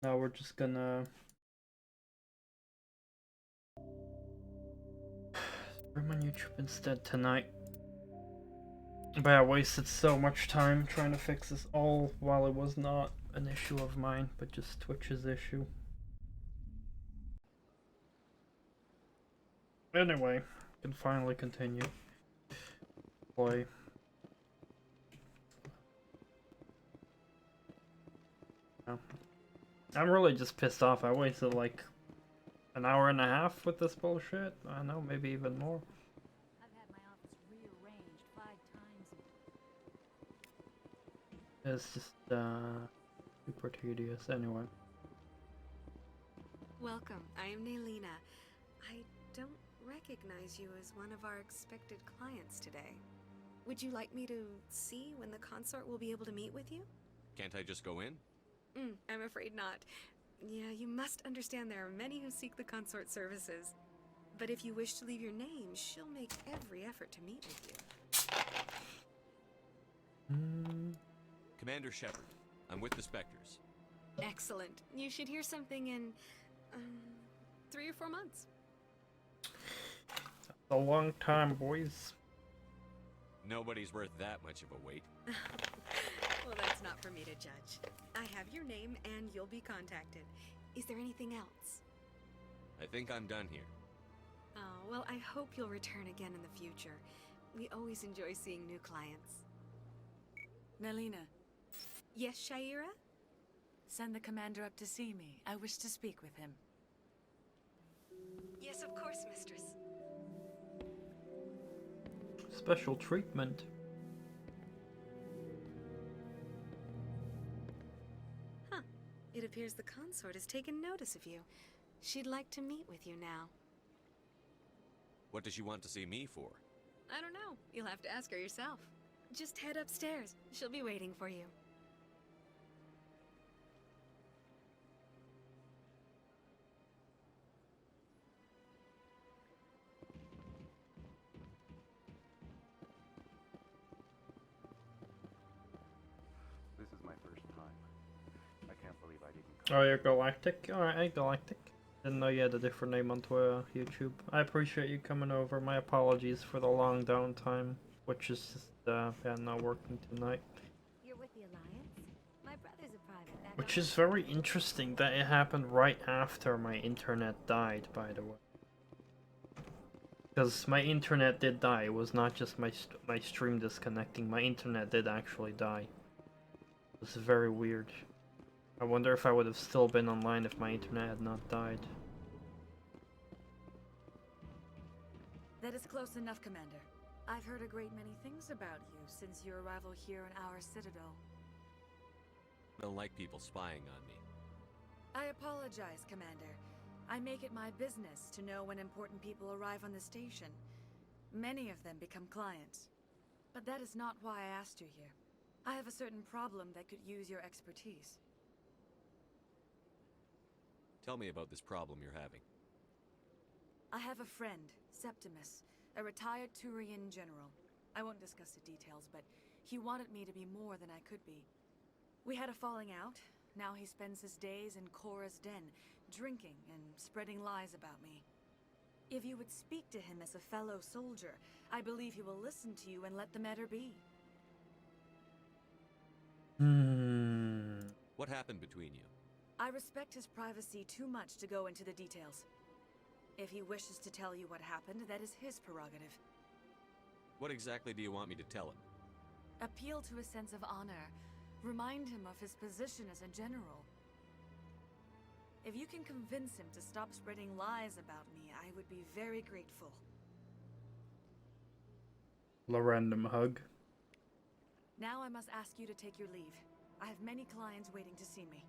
Now we're just gonna stream on YouTube instead tonight. But I wasted so much time trying to fix this all while it was not an issue of mine, but just Twitch's issue. Anyway, can finally continue. Play. Yeah. I'm really just pissed off. I wasted like an hour and a half with this bullshit. I know, maybe even more. I've had my office rearranged 5 times. It's just super tedious anyway. Welcome, I am Nailina. I don't recognize you as one of our expected clients today. Would you like me to see when the consort will be able to meet with you? Can't I just go in? I'm afraid not. Yeah, you must understand there are many who seek the consort services. But if you wish to leave your name, she'll make every effort to meet with you. Commander Shepard, I'm with the Spectres. Excellent. You should hear something in 3 or 4 months. A long time, boys. Nobody's worth that much of a wait. Well, that's not for me to judge. I have your name and you'll be contacted. Is there anything else? I think I'm done here. Oh, well, I hope you'll return again in the future. We always enjoy seeing new clients. Nailina, Yes, Shaira? send the commander up to see me. I wish to speak with him. Yes, of course, mistress. Special treatment. Huh. It appears the consort has taken notice of you. She'd like to meet with you now. What does she want to see me for? I don't know. You'll have to ask her yourself. Just head upstairs. She'll be waiting for you. This is my first time. I can't believe I didn't come. Oh, you're Galactic? Alright, hey, Galactic. Didn't know you had a different name on YouTube. I appreciate you coming over. My apologies for the long downtime, which is just, yeah, not working tonight. You're with the Alliance? My brother's a private. That Which is very interesting that it happened right after my internet died, by the way. Because my internet did die. It was not just my stream disconnecting. My internet did actually die. This is very weird. I wonder if I would have still been online if my internet had not died. That is close enough, Commander. I've heard a great many things about you since your arrival here in our citadel. I don't like people spying on me. I apologize, Commander. I make it my business to know when important people arrive on the station. Many of them become clients. But that is not why I asked you here. I have a certain problem that could use your expertise. Tell me about this problem you're having. I have a friend, Septimus, a retired Turian general. I won't discuss the details, but he wanted me to be more than I could be. We had a falling out. Now he spends his days in Korra's den, drinking and spreading lies about me. If you would speak to him as a fellow soldier, I believe he will listen to you and let the matter be. What happened between you? I respect his privacy too much to go into the details. If he wishes to tell you what happened, that is his prerogative. What exactly do you want me to tell him? Appeal to a sense of honor. Remind him of his position as a general. If you can convince him to stop spreading lies about me, I would be very grateful. A random hug. Now I must ask you to take your leave. I have many clients waiting to see me.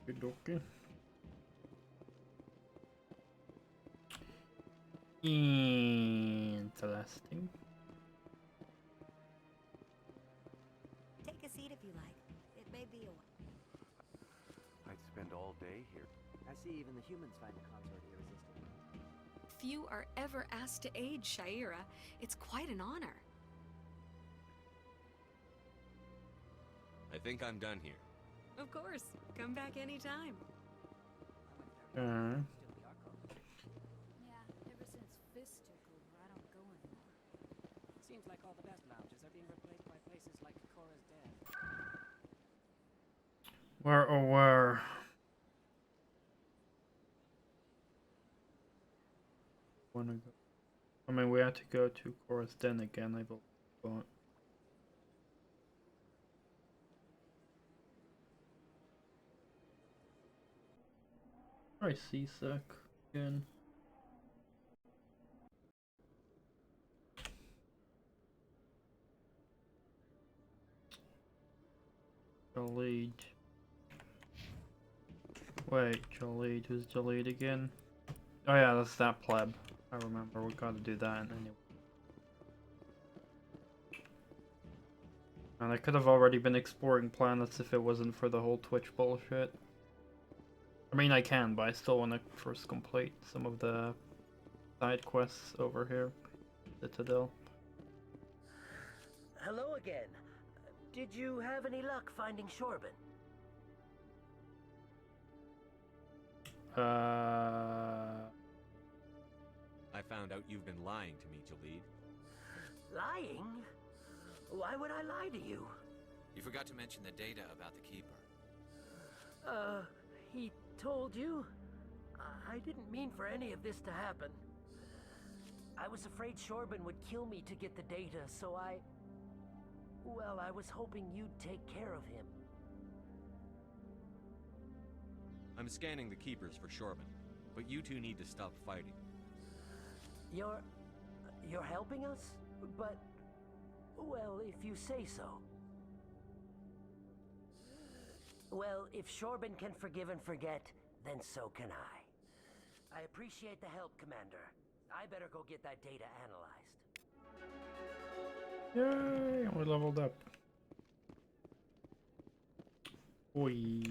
Good okay. Interesting. Take a seat if you like. It may be a while. I'd spend all day here. I see even the humans find the consort irresistible. Few are ever asked to aid Shaira. It's quite an honor. I think I'm done here. Of course. Come back anytime. Uh, Yeah, ever since Fist took over, I don't go anymore. Seems like all the best lounges are being replaced by places like Cora's Den. where oh where? Wanna go? I mean, we had to go to Chorus Den again, I believe. But I seasick again. Jaleed. Wait, Jaleed, who's Jaleed again? Oh yeah, that's that pleb. I remember, we gotta do that anyway. And I could have already been exploring planets if it wasn't for the whole Twitch bullshit. I mean, I can, but I still want to first complete some of the side quests over here. Citadel. Hello again. Did you have any luck finding Shorban? I found out you've been lying to me, Jaleed. Lying? Why would I lie to you? You forgot to mention the data about the Keeper. He told you? I didn't mean for any of this to happen. I was afraid Shorban would kill me to get the data, so well, I was hoping you'd take care of him. I'm scanning the Keepers for Shorban, but you two need to stop fighting. You're helping us? But, well, if you say so. Well, if Shorban can forgive and forget, then so can I. I appreciate the help, Commander. I better go get that data analyzed. Yay, we leveled up. Oi.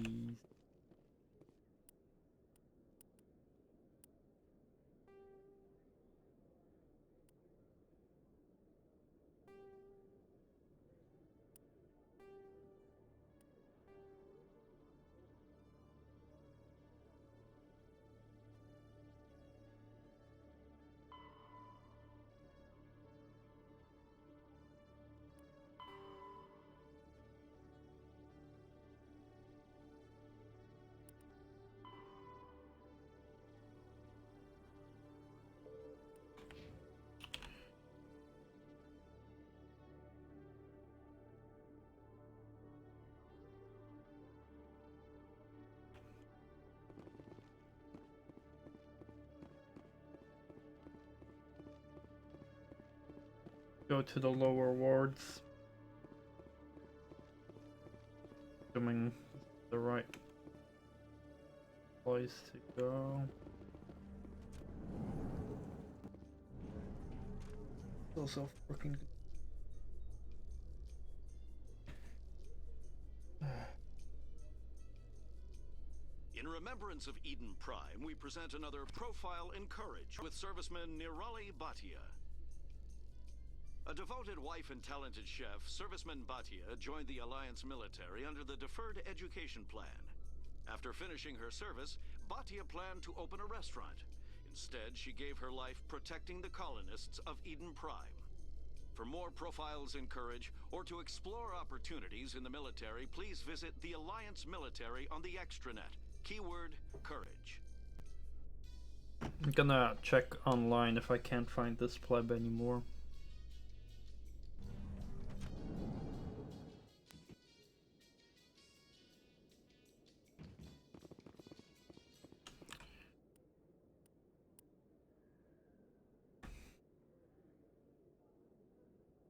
Go to the lower wards. Assuming the right place to go. Also freaking. In remembrance of Eden Prime, we present another profile in courage with serviceman Nirali Bhatia. A devoted wife and talented chef, serviceman Bhatia joined the Alliance military under the Deferred Education Plan. After finishing her service, Bhatia planned to open a restaurant. Instead, she gave her life protecting the colonists of Eden Prime. For more profiles in courage, or to explore opportunities in the military, please visit the Alliance military on the extranet. Keyword, courage. I'm gonna check online if I can't find this pleb anymore.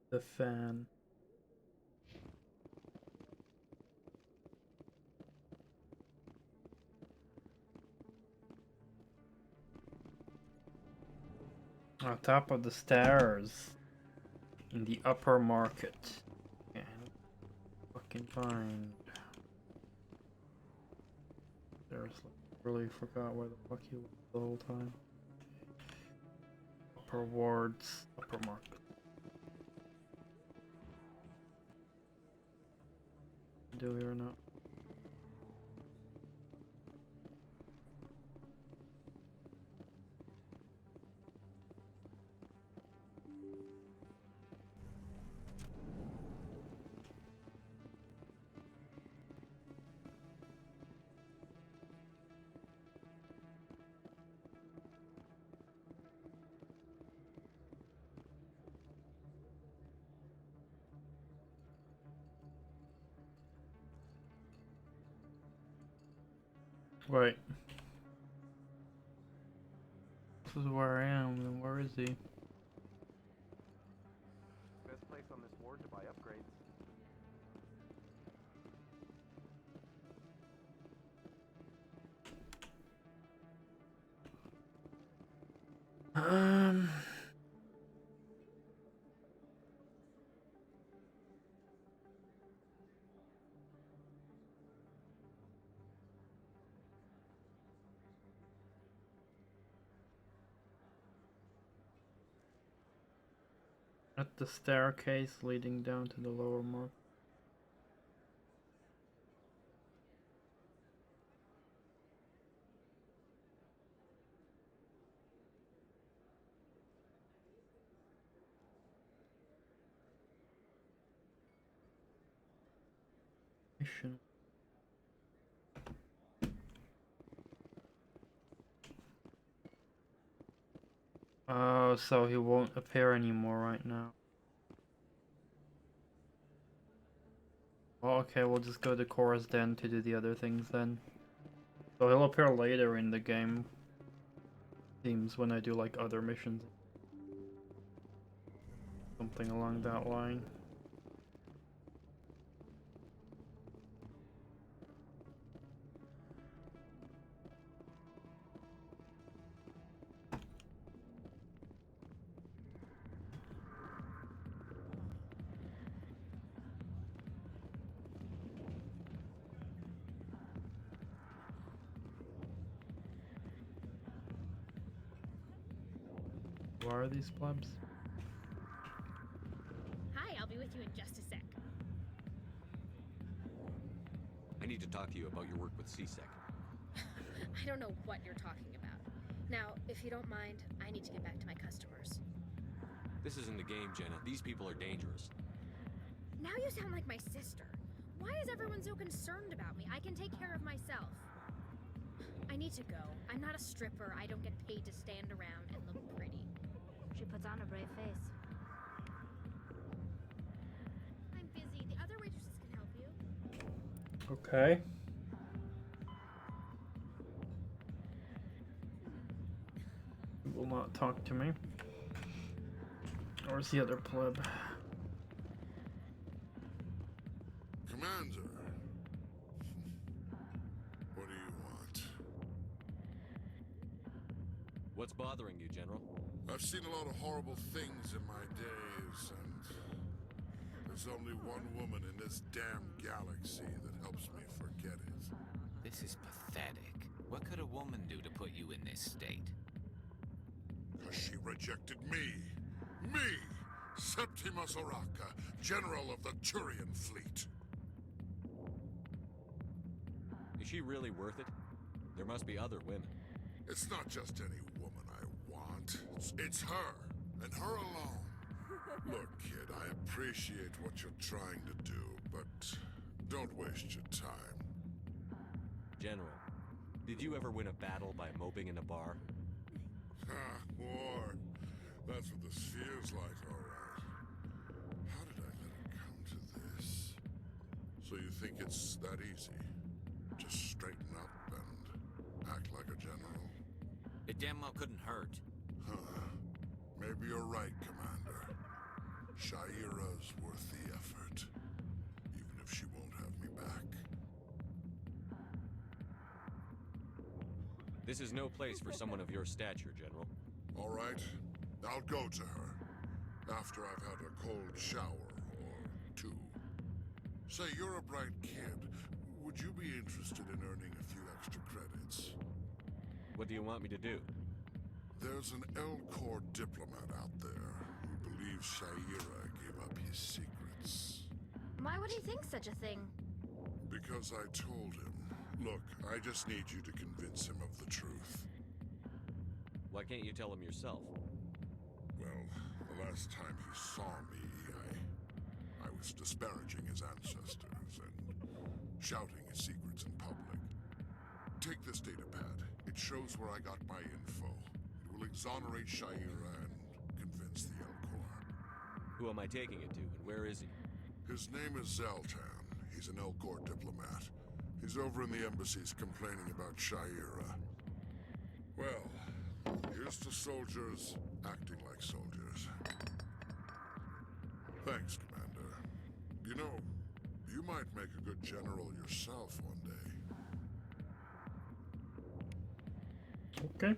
The fan. On top of the stairs. In the upper market. Yeah, fucking find. Seriously, really forgot where the fuck he was the whole time. Upper wards, upper market. Do we or not? Right. This is where I am, then where is he? Best place on this ward to buy upgrades. Um... At the staircase leading down to the lower mark. Mission. Oh, so he won't appear anymore right now. Well, okay, we'll just go to Chorus Den to do the other things then. So he'll appear later in the game. Seems when I do like other missions. Something along that line. Where are these plebs? Hi, I'll be with you in just a sec. I need to talk to you about your work with CSEC. I don't know what you're talking about. Now, if you don't mind, I need to get back to my customers. This isn't a game, Jenna. These people are dangerous. Now you sound like my sister. Why is everyone so concerned about me? I can take care of myself. I need to go. I'm not a stripper. I don't get paid to stand around and look pretty. She puts on a brave face. I'm busy. The other waitresses can help you. Okay. He will not talk to me. Where's the other pleb? Commander, what do you want? What's bothering you, General? I've seen a lot of horrible things in my days, and there's only one woman in this damn galaxy that helps me forget it. This is pathetic. What could a woman do to put you in this state? Because she rejected me. Me! Septimus Oraka, General of the Turian Fleet. Is she really worth it? There must be other women. It's not just any woman I want. It's her, and her alone. Look, kid, I appreciate what you're trying to do, but don't waste your time. General, did you ever win a battle by moping in a bar? Ha, war. That's what this feels like, all right. How did I let it come to this? So you think it's that easy? Just straighten up and act like a general? It damn well couldn't hurt. Huh. Maybe you're right, Commander. Shaira's worth the effort, even if she won't have me back. This is no place for someone of your stature, General. All right, I'll go to her after I've had a cold shower or two. Say, you're a bright kid. Would you be interested in earning a few extra credits? What do you want me to do? There's an Elcor diplomat out there who believes Shaira gave up his secrets. Why would he think such a thing? Because I told him. Look, I just need you to convince him of the truth. Why can't you tell him yourself? Well, the last time he saw me, I was disparaging his ancestors and shouting his secrets in public. Take this datapad. It shows where I got my info. It will exonerate Shaira and convince the Elcor. Who am I taking it to, and where is he? His name is Zoltan. He's an Elcor diplomat. He's over in the embassies complaining about Shaira. Well, here's to soldiers acting like soldiers. Thanks, Commander. You know, you might make a good general yourself one day. Okay.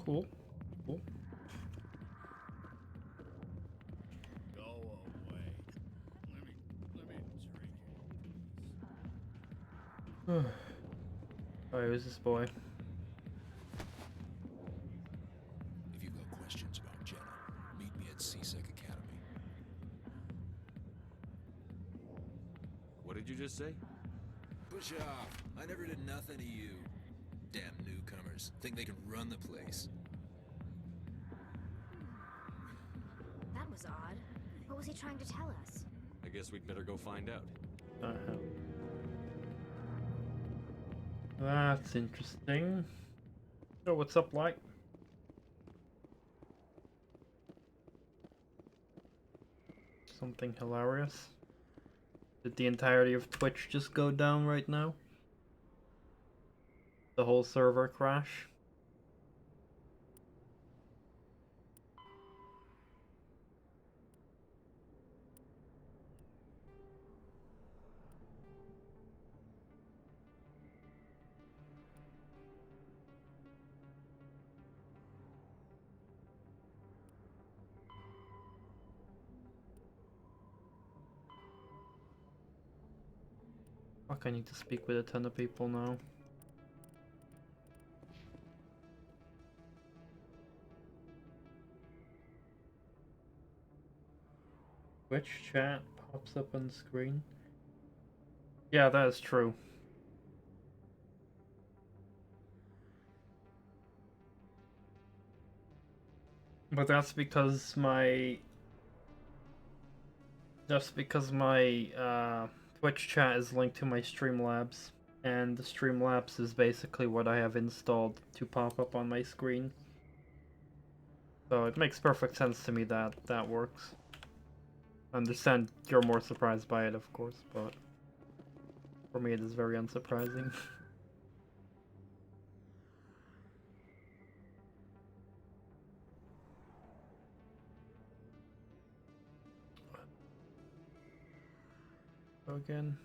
Cool. Cool. Go away. Let me drink. Oh, who's this boy? If you've got questions about Jenna, meet me at CSEC Academy. What did you just say? Push off. I never did nothing to you. Damn newcomers. Think they can run the place. That was odd. What was he trying to tell us? I guess we'd better go find out. That's interesting. So what's up, like? Something hilarious. Did the entirety of Twitch just go down right now? The whole server crash? Fuck, I need to speak with a ton of people now. Twitch chat pops up on screen. Yeah, that is true. But that's because my Twitch chat is linked to my Streamlabs, and the Streamlabs is basically what I have installed to pop up on my screen. So it makes perfect sense to me that that works. I understand you're more surprised by it, of course, but for me it is very unsurprising. Again.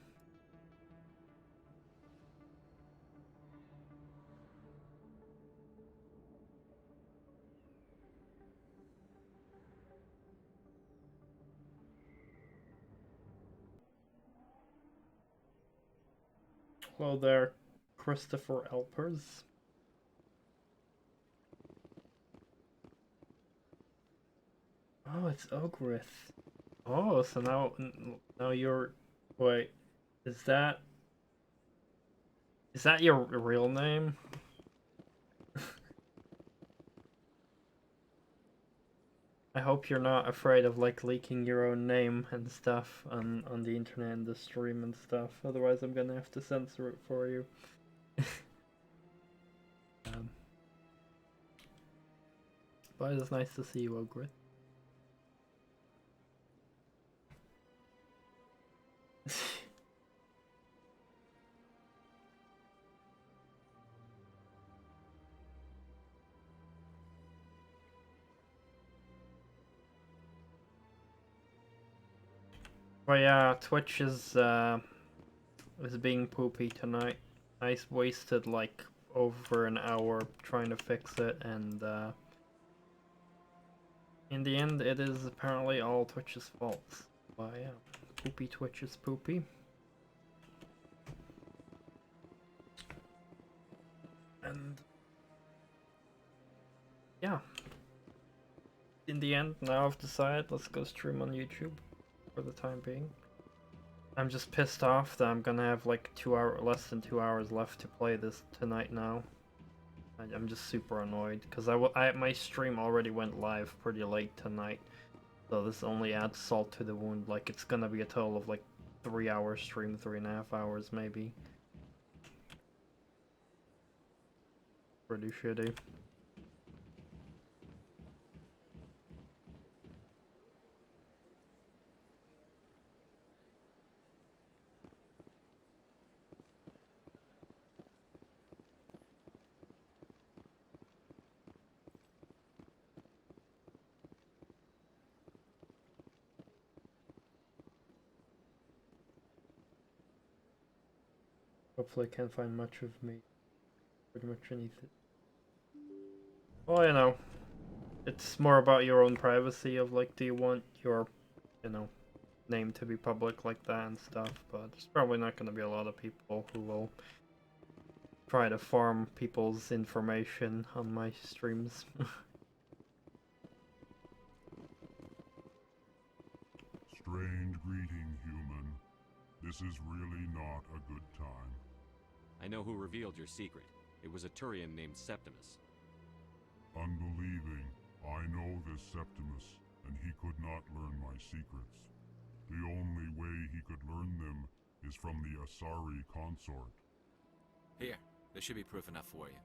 Hello there, Christopher Elpers. Oh, it's Ogrith. Oh, so now you're... Wait, is that your real name? I hope you're not afraid of like leaking your own name and stuff on the internet and the stream and stuff. Otherwise, I'm gonna have to censor it for you. But it's nice to see you, Ogrith. But yeah, Twitch is being poopy tonight. I wasted like over an hour trying to fix it, and in the end, it is apparently all Twitch's fault. But yeah, poopy Twitch is poopy. And yeah, in the end, now I've decided let's go stream on YouTube for the time being. I'm just pissed off that I'm gonna have like less than 2 hours left to play this tonight now. I'm just super annoyed because my stream already went live pretty late tonight, so this only adds salt to the wound. Like it's gonna be a total of like 3 hour stream, 3.5 hours maybe. Pretty shitty. Hopefully I can't find much of me. Pretty much anything. Well, you know, it's more about your own privacy of like, do you want your, you know, name to be public like that and stuff, but there's probably not going to be a lot of people who will try to farm people's information on my streams. Strange greeting, human. This is really not a good time. I know who revealed your secret. It was a Turian named Septimus. Unbelieving. I know this Septimus, and he could not learn my secrets. The only way he could learn them is from the Asari consort. Here, there should be proof enough for you.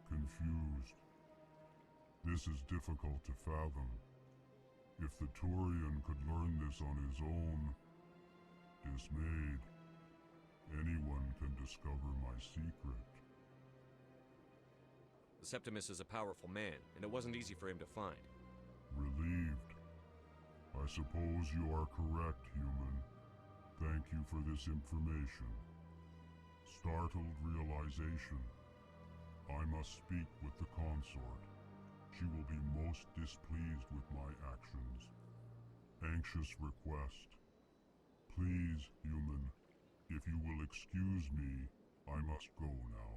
Confused. This is difficult to fathom. If the Turian could learn this on his own, dismayed, anyone can discover my secret. Septimus is a powerful man, and it wasn't easy for him to find. Relieved. I suppose you are correct, human. Thank you for this information. Startled realization. I must speak with the consort. She will be most displeased with my actions. Anxious request. Please, human, if you will excuse me, I must go now.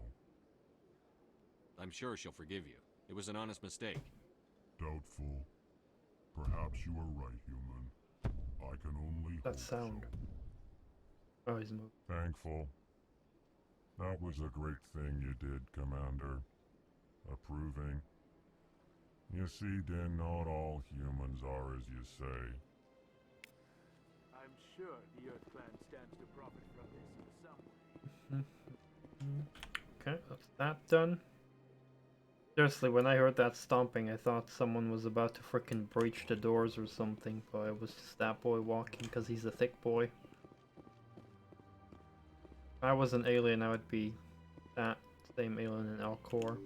I'm sure she'll forgive you. It was an honest mistake. Doubtful. Perhaps you are right, human. I can only That sound. So. Oh, he's moved. Thankful. That was a great thing you did, Commander. Approving. You see, then, not all humans are as you say. I'm sure the Earth Clan stands to profit from this in some way. Okay, that's that done. Seriously, when I heard that stomping, I thought someone was about to frickin' breach the doors or something, but it was just that boy walking because he's a thick boy. If I was an alien, I would be that same alien in Alcor.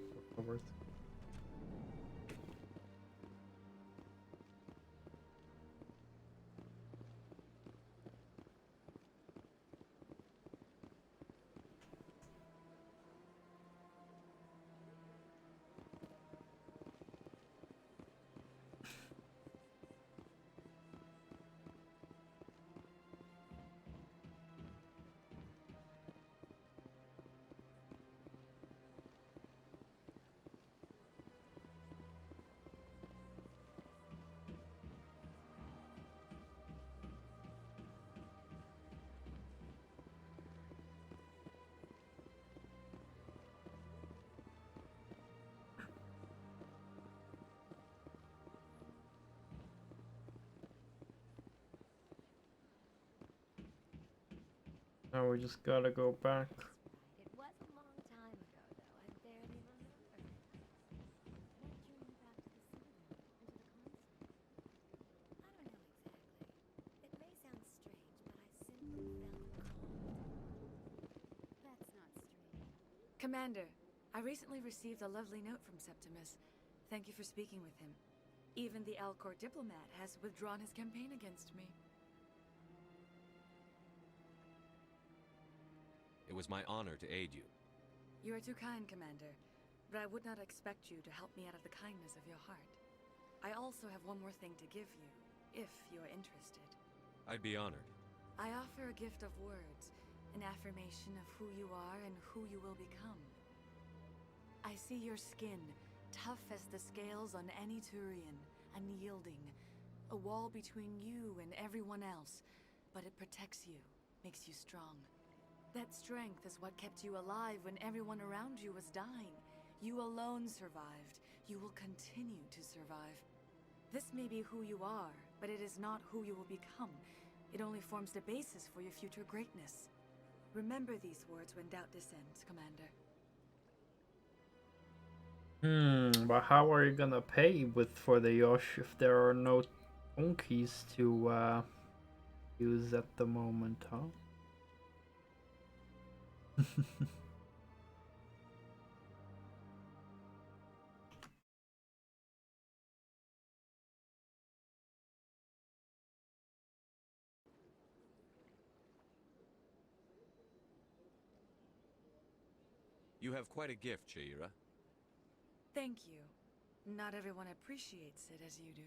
Now we just gotta go back. It was a long time ago, though. I barely remember. What drew you back to the city and to the console? I don't know exactly. It may sound strange, but I simply felt called. That's not strange. Commander, I recently received a lovely note from Septimus. Thank you for speaking with him. Even the Alcor diplomat has withdrawn his campaign against me. It was my honor to aid you. You are too kind, Commander, but I would not expect you to help me out of the kindness of your heart. I also have one more thing to give you, if you are interested. I'd be honored. I offer a gift of words, an affirmation of who you are and who you will become. I see your skin, tough as the scales on any Turian, unyielding, a wall between you and everyone else, but it protects you, makes you strong. That strength is what kept you alive when everyone around you was dying. You alone survived. You will continue to survive. This may be who you are, but it is not who you will become. It only forms the basis for your future greatness. Remember these words when doubt descends, Commander. But how are you gonna pay for the Yosh if there are no donkeys to use at the moment, huh? You have quite a gift, Shaira. Thank you. Not everyone appreciates it as you do.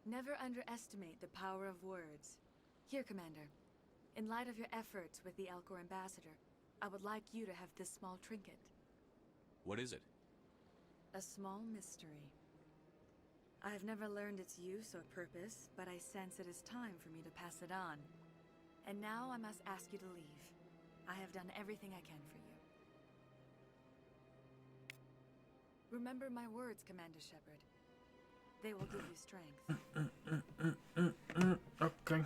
Never underestimate the power of words. Here, Commander. In light of your efforts with the Elcor ambassador, I would like you to have this small trinket. What is it? A small mystery. I have never learned its use or purpose, but I sense it is time for me to pass it on. And now I must ask you to leave. I have done everything I can for you. Remember my words, Commander Shepard. They will give you strength. Okay.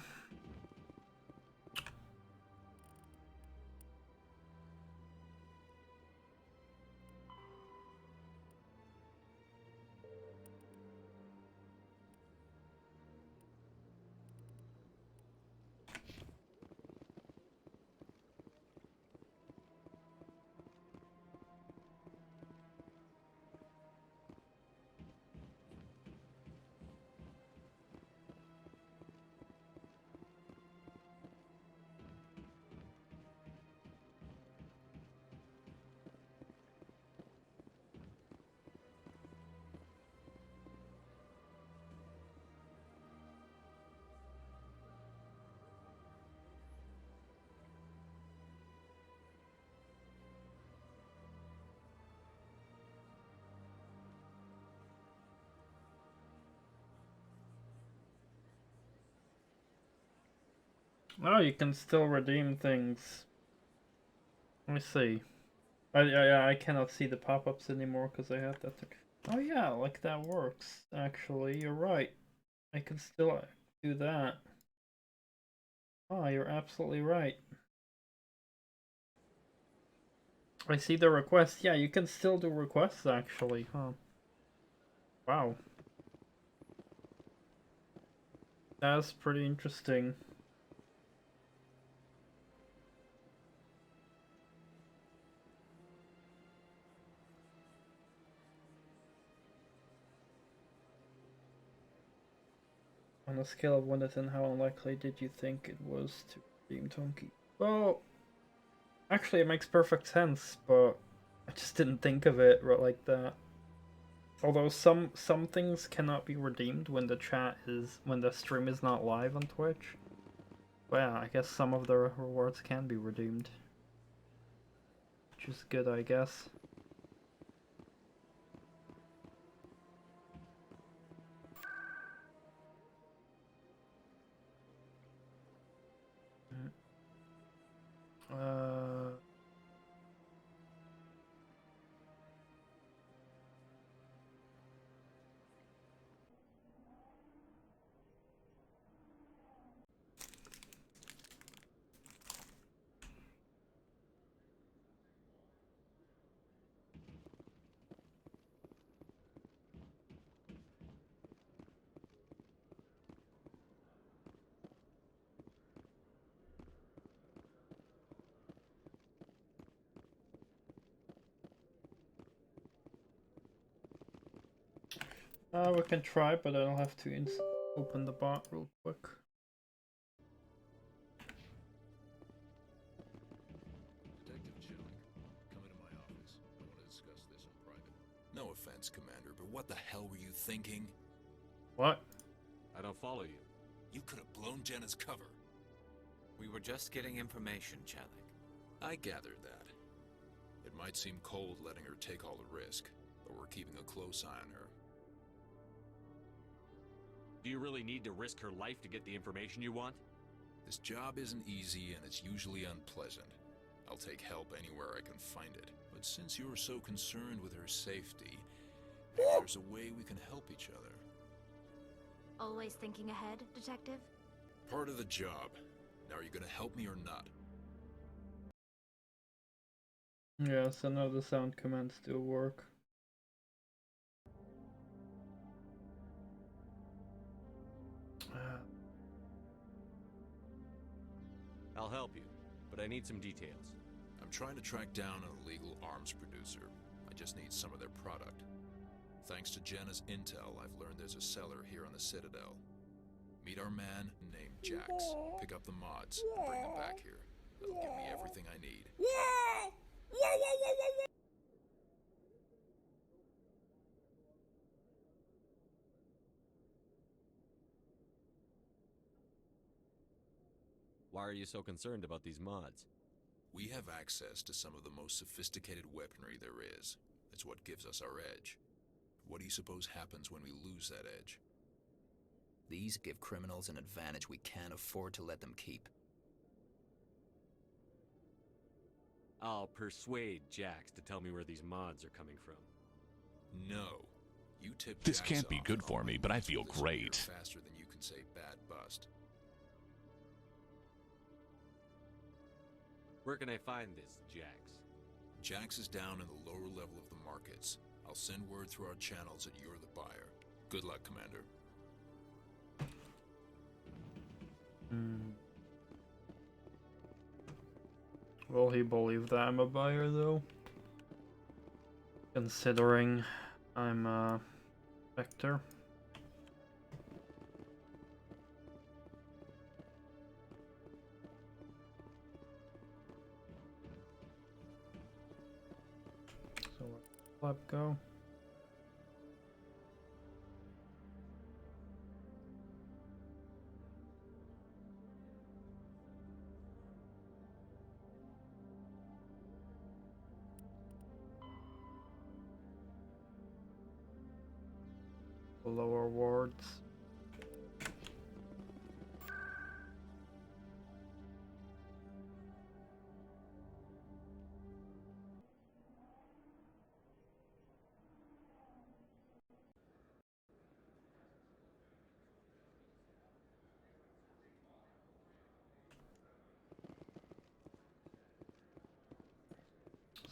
Oh, you can still redeem things. Let me see. I cannot see the pop-ups anymore because I have that thing. Oh yeah, like that works. Actually, you're right. I can still do that. Oh, you're absolutely right. I see the request. Yeah, you can still do requests actually, huh? Wow. That's pretty interesting. On a scale of 1 to 10, how unlikely did you think it was to redeem Tonki? Well, actually it makes perfect sense, but I just didn't think of it like that. Although some things cannot be redeemed when the stream is not live on Twitch. But yeah, I guess some of the rewards can be redeemed. Which is good, I guess. We can try, but I'll have to open the bot real quick. Detective Jellic, come into my office. I want to discuss this in private. No offense, Commander, but what the hell were you thinking? What? I don't follow you. You could have blown Jenna's cover. We were just getting information, Jellic. I gathered that. It might seem cold letting her take all the risk, but we're keeping a close eye on her. Do you really need to risk her life to get the information you want? This job isn't easy and it's usually unpleasant. I'll take help anywhere I can find it. But since you're so concerned with her safety, maybe there's a way we can help each other. Always thinking ahead, Detective? Part of the job. Now are you gonna help me or not? Yeah, so now the sound commands still work. I'll help you, but I need some details. I'm trying to track down an illegal arms producer. I just need some of their product. Thanks to Jenna's intel, I've learned there's a seller here on the Citadel. Meet our man named Jax. Pick up the mods and bring them back here. That'll give me everything I need. Why are you so concerned about these mods? We have access to some of the most sophisticated weaponry there is. It's what gives us our edge. What do you suppose happens when we lose that edge? These give criminals an advantage we can't afford to let them keep. I'll persuade Jax to tell me where these mods are coming from. No. You tip This Jax can't be off good and for I'll me, make but I this feel disappear great. faster than you can say bad bust. Where can I find this, Jax? Jax is down in the lower level of the markets. I'll send word through our channels that you're the buyer. Good luck, Commander. Will he believe that I'm a buyer, though? Considering I'm a Vector. So let go. Lower wards.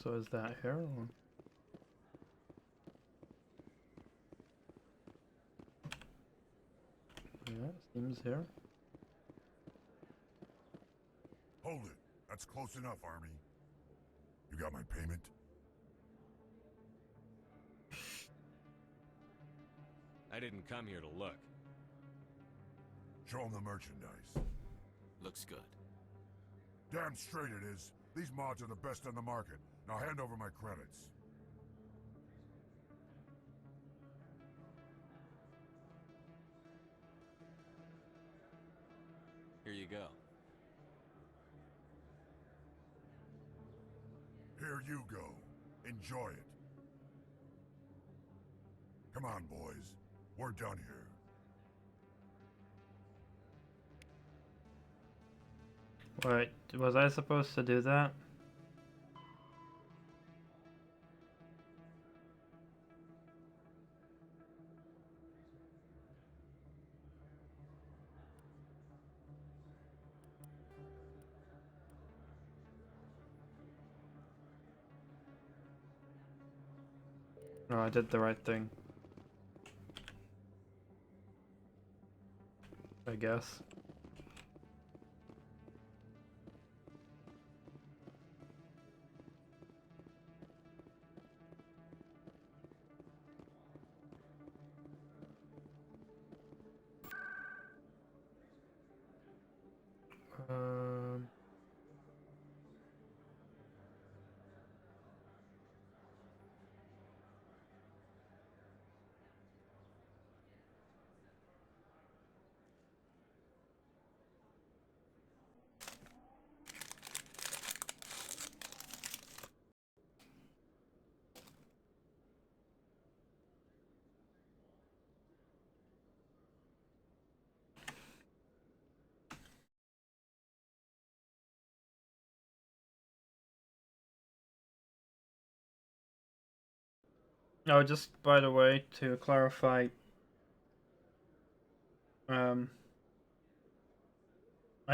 So is that here? Or? Yeah, seems here. Hold it. That's close enough, Army. You got my payment? I didn't come here to look. Show them the merchandise. Looks good. Damn straight it is. These mods are the best on the market. Now hand over my credits. Here you go. Here you go. Enjoy it. Come on, boys. We're done here. Wait, was I supposed to do that? No, I did the right thing. I guess. Um... Oh, just by the way, to clarify, I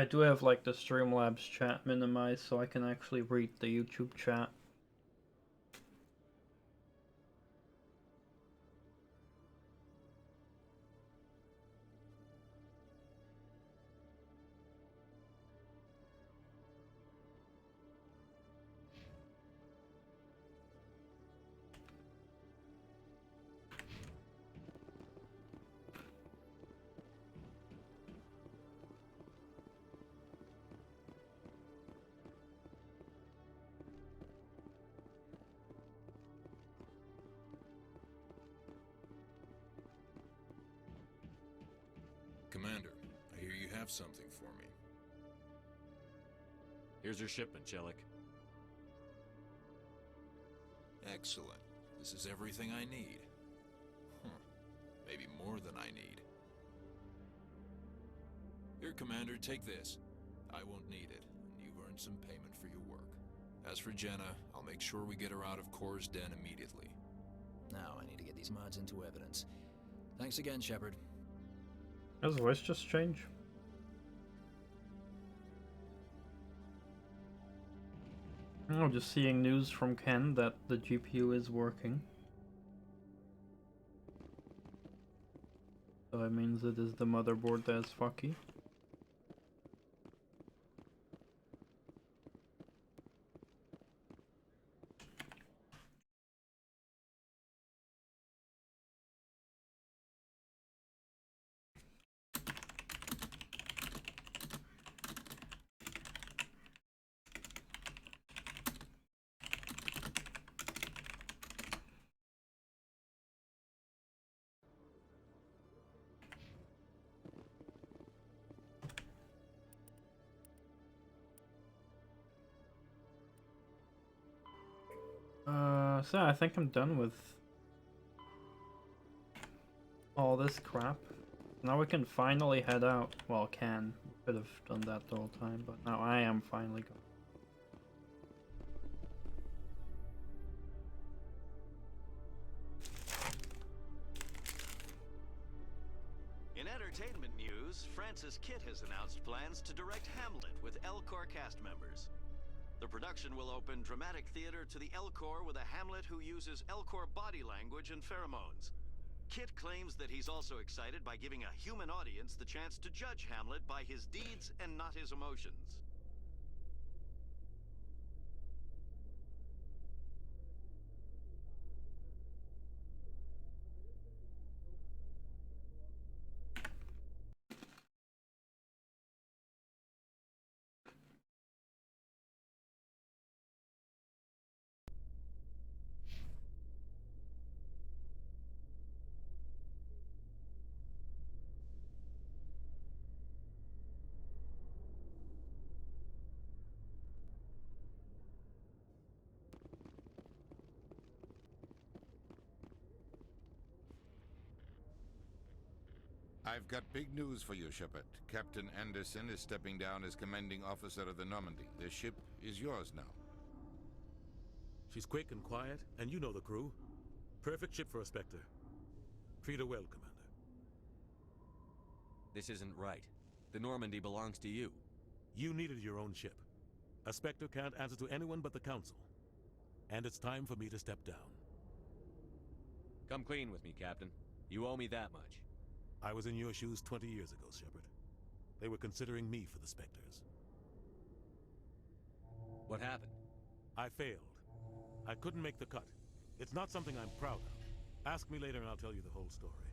do have like the Streamlabs chat minimized so I can actually read the YouTube chat. Commander, I hear you have something for me. Here's your shipment, Shelik. Excellent. This is everything I need. Maybe more than I need. Here, Commander, take this. I won't need it, and you've earned some payment for your work. As for Jenna, I'll make sure we get her out of Core's den immediately. Now I need to get these mods into evidence. Thanks again, Shepard. His voice just changed. Oh, just seeing news from Ken that the GPU is working. So that means it is the motherboard that is fucky. So I think I'm done with all this crap. Now we can finally head out. Well, could have done that the whole time, but now I am finally going. In entertainment news, Francis Kitt has announced plans to direct Hamlet with Elcor cast members. The production will open dramatic theater to the Elcor with a Hamlet who uses Elcor body language and pheromones. Kitt claims that he's also excited by giving a human audience the chance to judge Hamlet by his deeds and not his emotions. I've got big news for you, Shepard. Captain Anderson is stepping down as commanding officer of the Normandy. The ship is yours now. She's quick and quiet, and you know the crew. Perfect ship for a Spectre. Treat her well, Commander. This isn't right. The Normandy belongs to you. You needed your own ship. A Spectre can't answer to anyone but the Council. And it's time for me to step down. Come clean with me, Captain. You owe me that much. I was in your shoes 20 years ago, Shepard. They were considering me for the Spectres. What happened? I failed. I couldn't make the cut. It's not something I'm proud of. Ask me later and I'll tell you the whole story.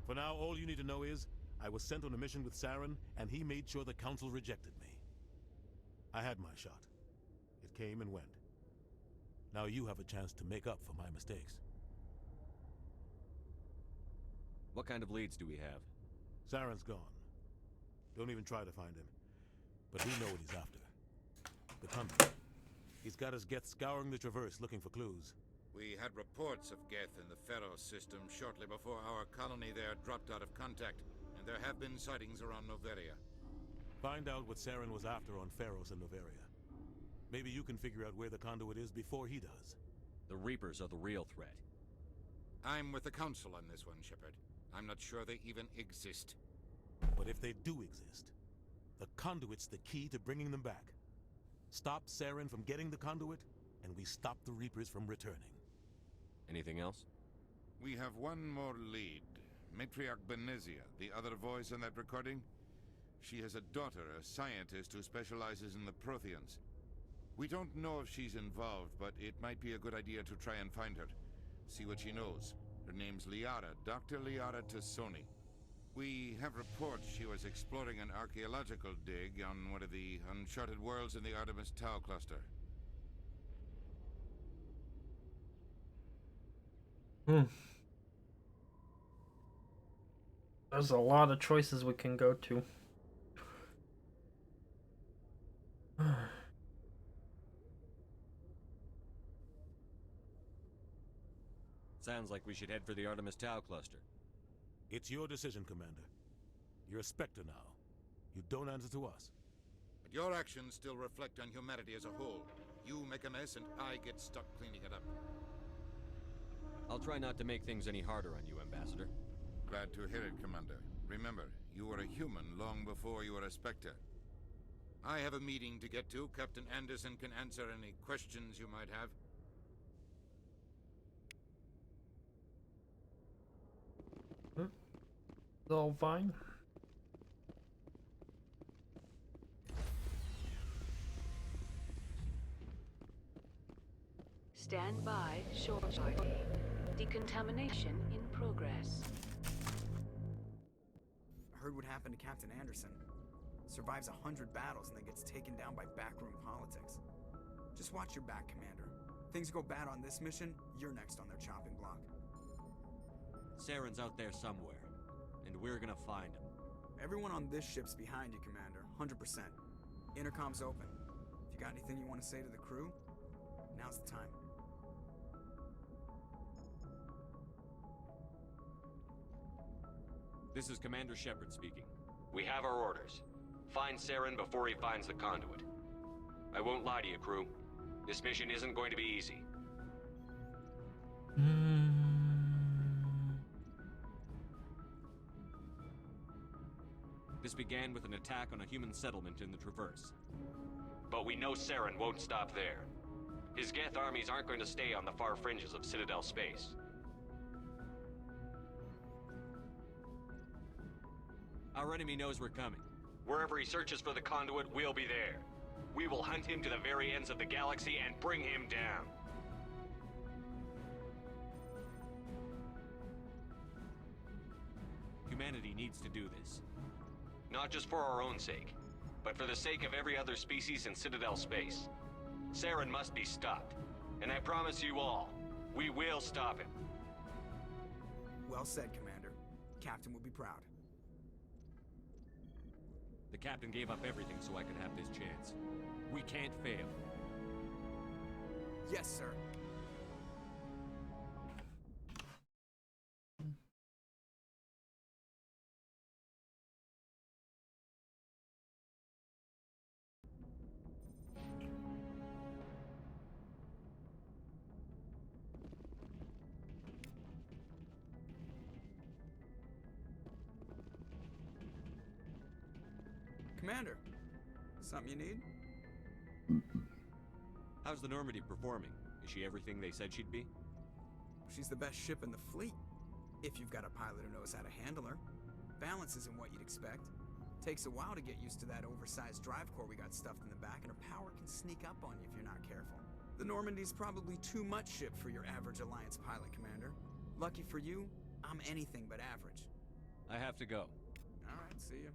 For now, all you need to know is, I was sent on a mission with Saren, and he made sure the Council rejected me. I had my shot. It came and went. Now you have a chance to make up for my mistakes. What kind of leads do we have? Saren's gone. Don't even try to find him. But we know what he's after. The conduit. He's got his Geth scouring the Traverse looking for clues. We had reports of Geth in the Pharos system shortly before our colony there dropped out of contact, and there have been sightings around Noveria. Find out what Saren was after on Pharos and Noveria. Maybe you can figure out where the conduit is before he does. The Reapers are the real threat. I'm with the Council on this one, Shepard. I'm not sure they even exist. But if they do exist, the conduit's the key to bringing them back. Stop Saren from getting the conduit, and we stop the Reapers from returning. Anything else? We have one more lead. Matriarch Benezia, the other voice in that recording. She has a daughter, a scientist who specializes in the Proteans. We don't know if she's involved, but it might be a good idea to try and find her. See what she knows. Her name's Liara, Dr. Liara Tassoni. We have reports she was exploring an archaeological dig on one of the uncharted worlds in the Artemis Tau cluster. There's a lot of choices we can go to. Sounds like we should head for the Artemis Tau cluster. It's your decision, Commander. You're a Spectre now. You don't answer to us. But your actions still reflect on humanity as a whole. You make a mess and I get stuck cleaning it up. I'll try not to make things any harder on you, Ambassador. Glad to hear it, Commander. Remember, you were a human long before you were a Spectre. I have a meeting to get to. Captain Anderson can answer any questions you might have. It's all fine. Stand by, shore party. Decontamination in progress. I heard what happened to Captain Anderson. Survives 100 battles and then gets taken down by backroom politics. Just watch your back, Commander. Things go bad on this mission, you're next on their chopping block. Saren's out there somewhere, and we're gonna find him. Everyone on this ship's behind you, Commander. 100%. Intercom's open. If you got anything you want to say to the crew, now's the time. This is Commander Shepard speaking. We have our orders. Find Saren before he finds the conduit. I won't lie to you, crew. This mission isn't going to be easy. This began with an attack on a human settlement in the Traverse. But we know Saren won't stop there. His Geth armies aren't going to stay on the far fringes of Citadel space. Our enemy knows we're coming. Wherever he searches for the conduit, we'll be there. We will hunt him to the very ends of the galaxy and bring him down. Humanity needs to do this. Not just for our own sake, but for the sake of every other species in Citadel space. Saren must be stopped. And I promise you all, we will stop him. Well said, Commander. Captain will be proud. The captain gave up everything so I could have this chance. We can't fail. Yes, sir. Commander, something you need? How's the Normandy performing? Is she everything they said she'd be? She's the best ship in the fleet, if you've got a pilot who knows how to handle her. Balance isn't what you'd expect. Takes a while to get used to that oversized drive core we got stuffed in the back, and her power can sneak up on you if you're not careful. The Normandy's probably too much ship for your average Alliance pilot, Commander. Lucky for you, I'm anything but average. I have to go. All right, see ya.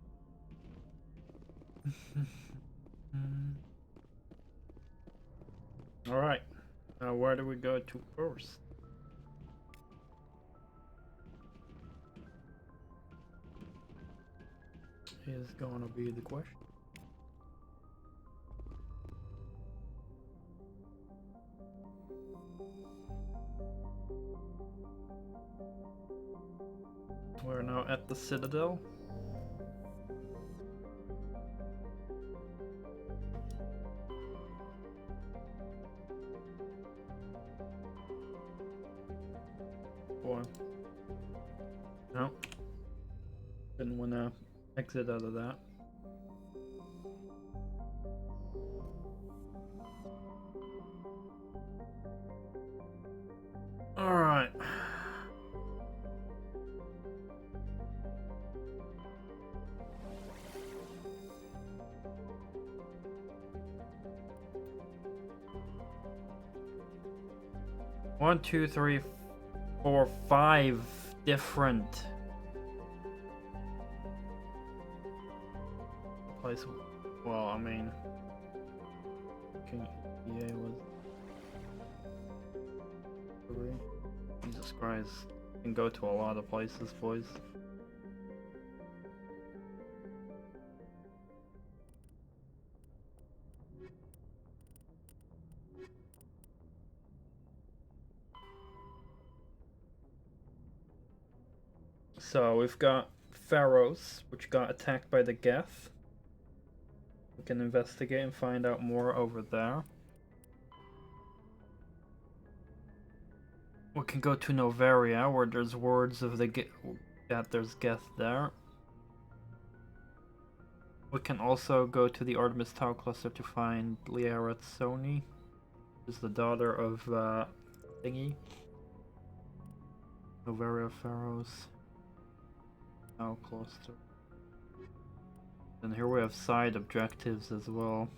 All right. Now, where do we go to first? Is gonna be the question. We're now at the Citadel. No. Didn't want to exit out of that. All right. One, two, three, 4, 5 different place. Well, I mean, EA was 3. Jesus Christ, can go to a lot of places, boys. So we've got Pharaohs, which got attacked by the Geth. We can investigate and find out more over there. We can go to Novaria, where there's words of that there's Geth there. We can also go to the Artemis Tau cluster to find Liara Tsoni, who's the daughter of Thingy. Novaria Pharaohs. Tau cluster. And here we have side objectives as well.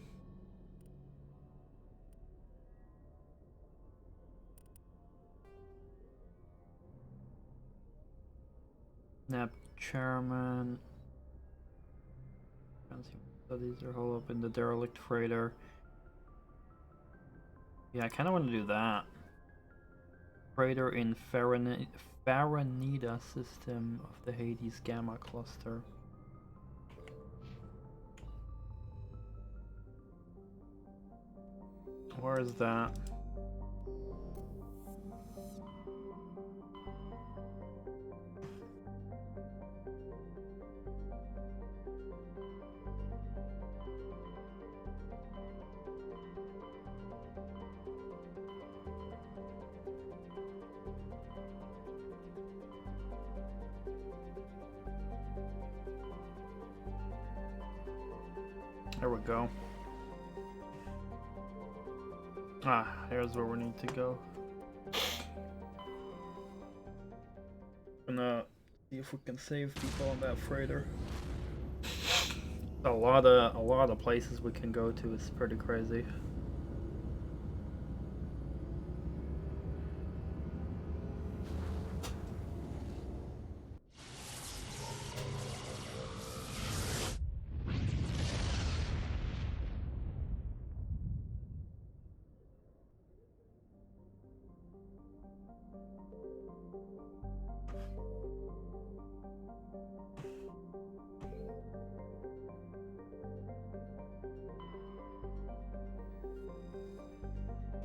NAP chairman. Studies are hole up in the derelict freighter. Yeah, I kind of want to do that. Freighter in Faranida system of the Hades Gamma cluster. Where is that? There we go. Ah, here's where we need to go. Gonna see if we can save people on that freighter. A lot of places we can go to. It's pretty crazy.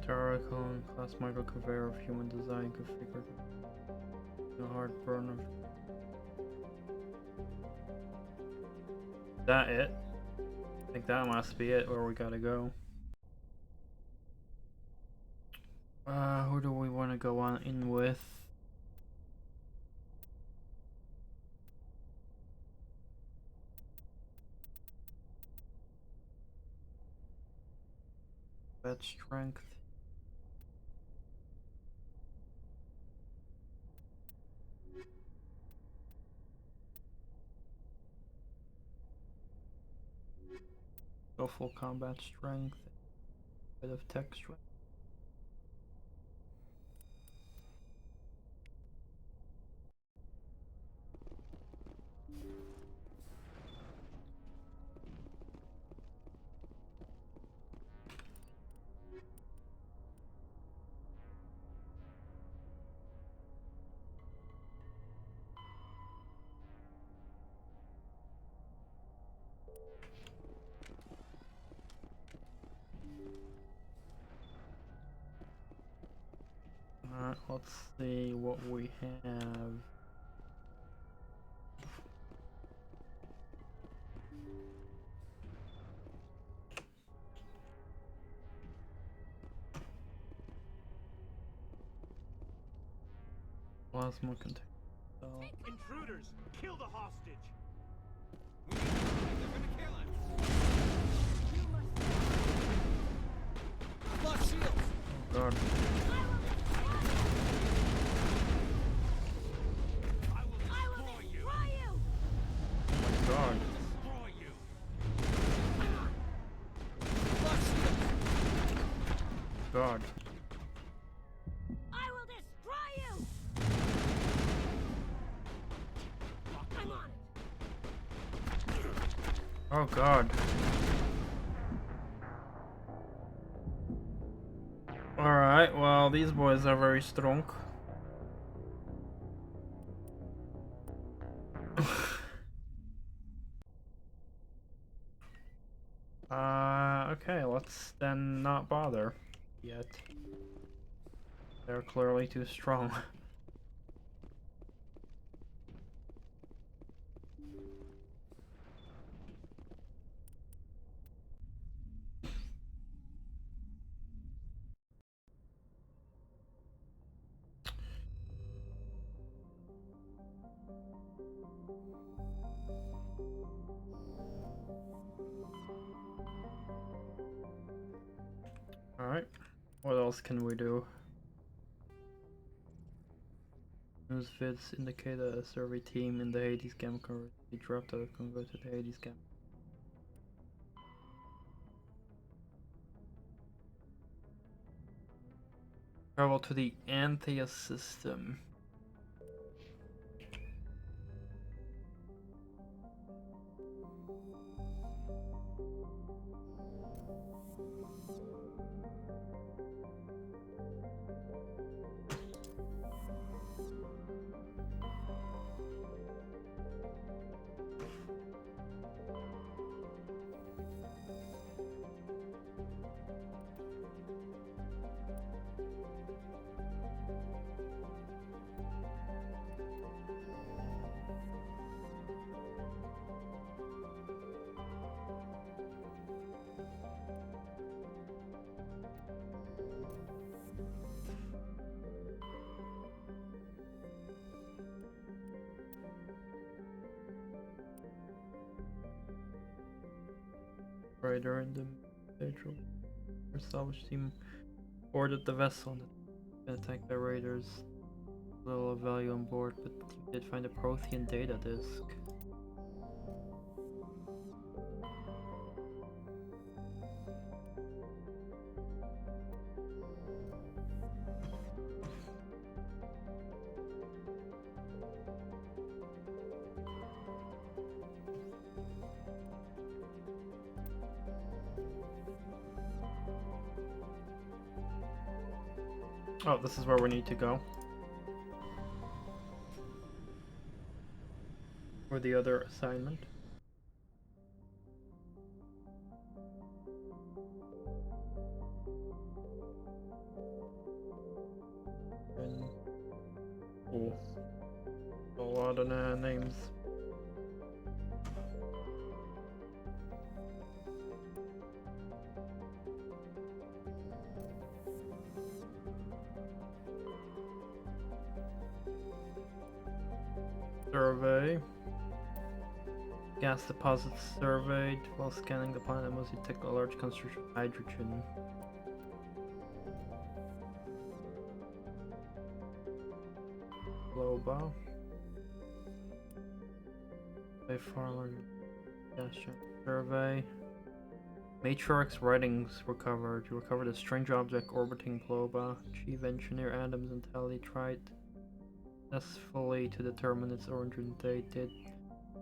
Terracon class micro conveyor of human design configured. No hard burner. Is that it? I think that must be it where we gotta go. Who do we want to go on in with? Bed strength. Go full combat strength. Bit of tech strength. Alright, let's see what we have. Plasma container. Intruders! Kill the hostage! They're gonna kill us! Lost shields! Oh god. God. God. I will destroy you! I'm on it! Oh god. Alright, well, these boys are very strong. Okay, let's then not bother yet. They're clearly too strong. Alright, what else can we do? News vids indicate that a survey team in the Hades game coverage be dropped out of convert to the Hades game. Travel to the Anthea system. Raider in the Pedro. Our salvage team boarded the vessel and been attacked by raiders. Little of value on board, but the team did find a Protean data disk. Oh, this is where we need to go. For the other assignment. Oh, a lot of names. Survey. Gas deposits surveyed. While scanning the planet, must detect a large concentration of hydrogen. Global. By far larger gas giant survey. Matriarch's writings recovered. You recovered a strange object orbiting Globa. Chief Engineer Adams and Tally tried successfully to determine its origin date.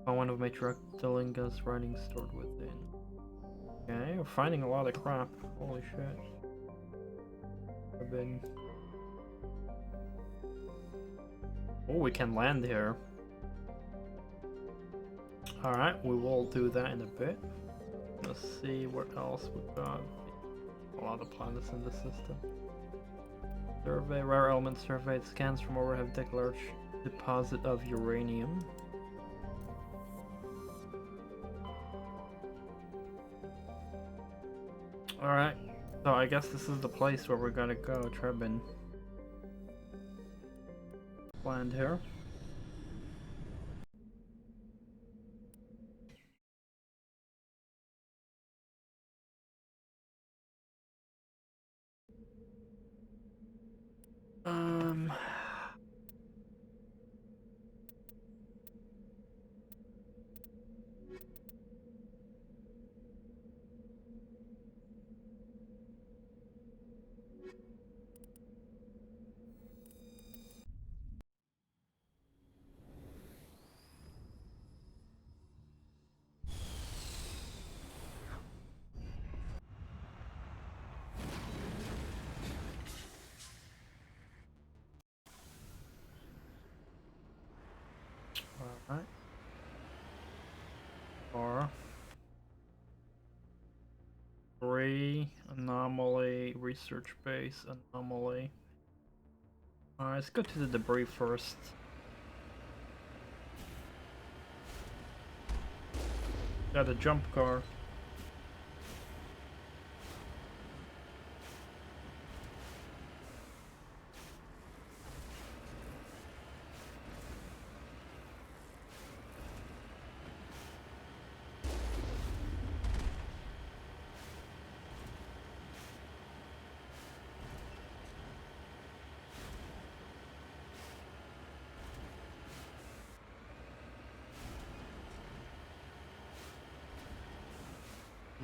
Found one of Matriarch Delinga's writings stored within. Okay, we're finding a lot of crap. Holy shit. I've been... Oh, we can land here. Alright, we will do that in a bit. Let's see what else we've got. A lot of planets in the system. Survey, rare element surveyed. Scans from overhead have detected a large deposit of uranium. Alright, so I guess this is the place where we're gonna go, Trebin. Land here. Alright. Or 3 anomaly, research base, anomaly. Alright, let's go to the debris first. Got a jump car.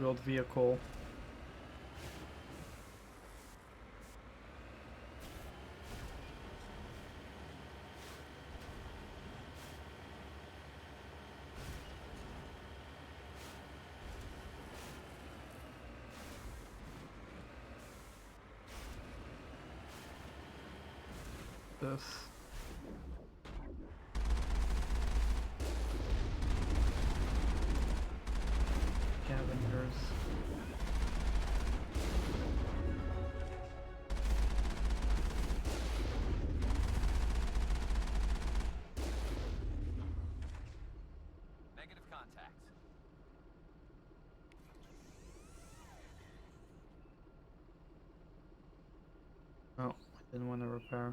build vehicle. This. Scavengers. Negative contact. Oh, I didn't want to repair.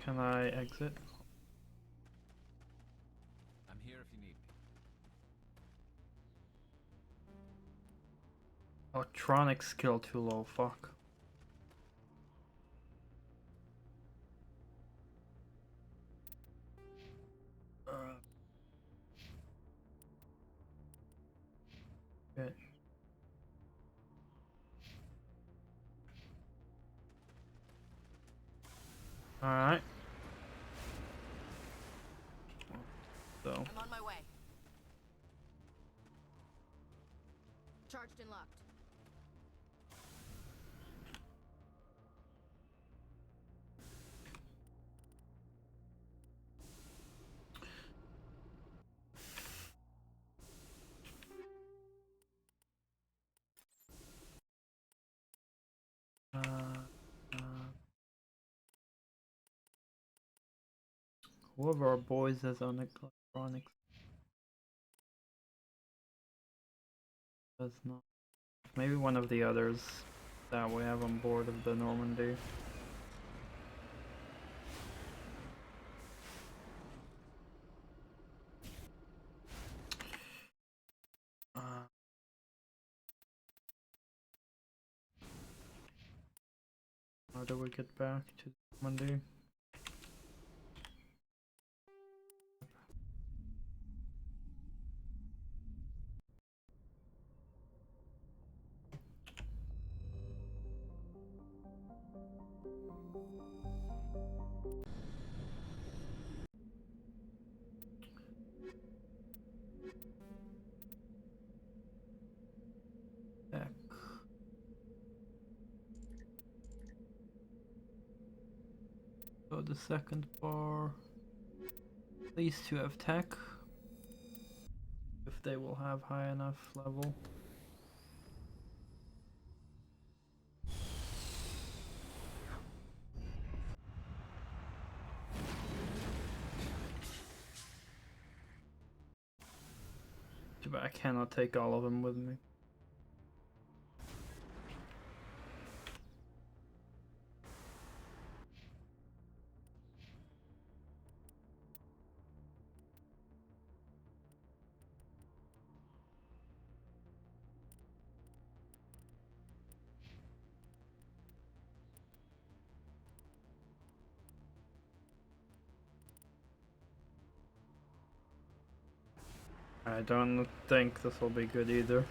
Can I exit? I'm here if you need me. Electronic skill too low, fuck. Shit. Alright. So. I'm on my way. Charged and locked. Whoever our boys has on electronics does not. Maybe one of the others that we have on board of the Normandy. How do we get back to Normandy? So the second bar, these two have tech, if they will have high enough level. Too bad I cannot take all of them with me. I don't think this will be good either.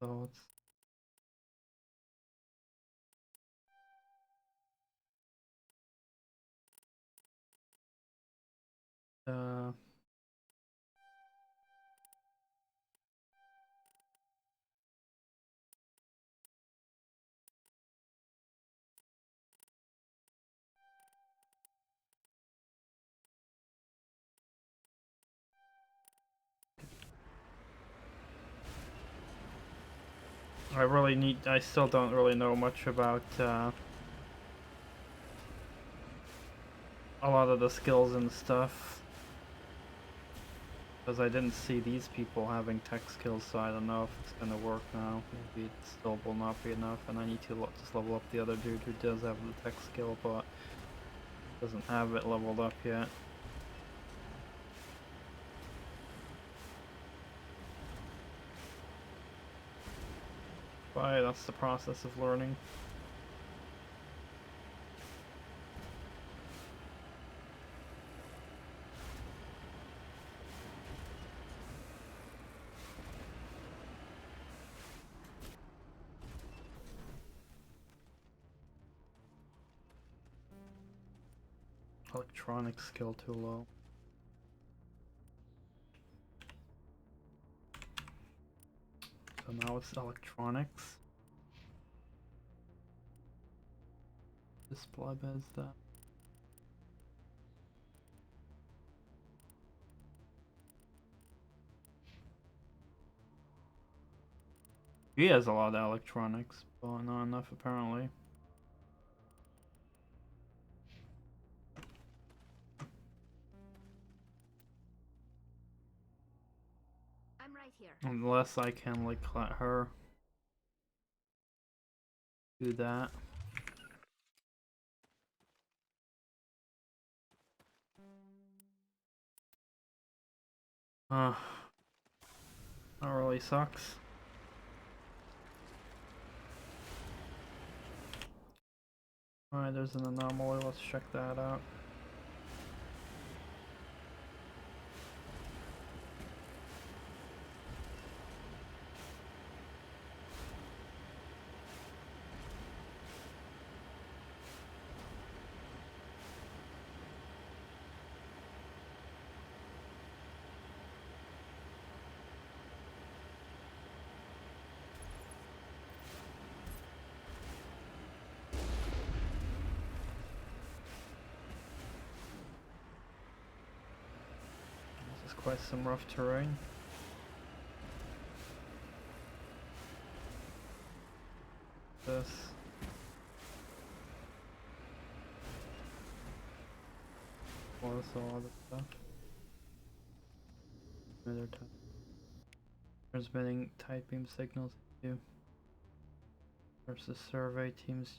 So it's I still don't really know much about a lot of the skills and stuff. Because I didn't see these people having tech skills, so I don't know if it's gonna work now. Maybe it still will not be enough, and I need to just level up the other dude who does have the tech skill, but doesn't have it leveled up yet. by. That's the process of learning. Electronic skill too low. So now it's electronics. Display as that. He has a lot of electronics, but not enough apparently. I'm right here. Unless I can like let her do that. That really sucks. Alright, there's an anomaly, let's check that out. Quite some rough terrain. This. Well, that's a lot of stuff. Another time. Transmitting tight beam signals to versus survey teams.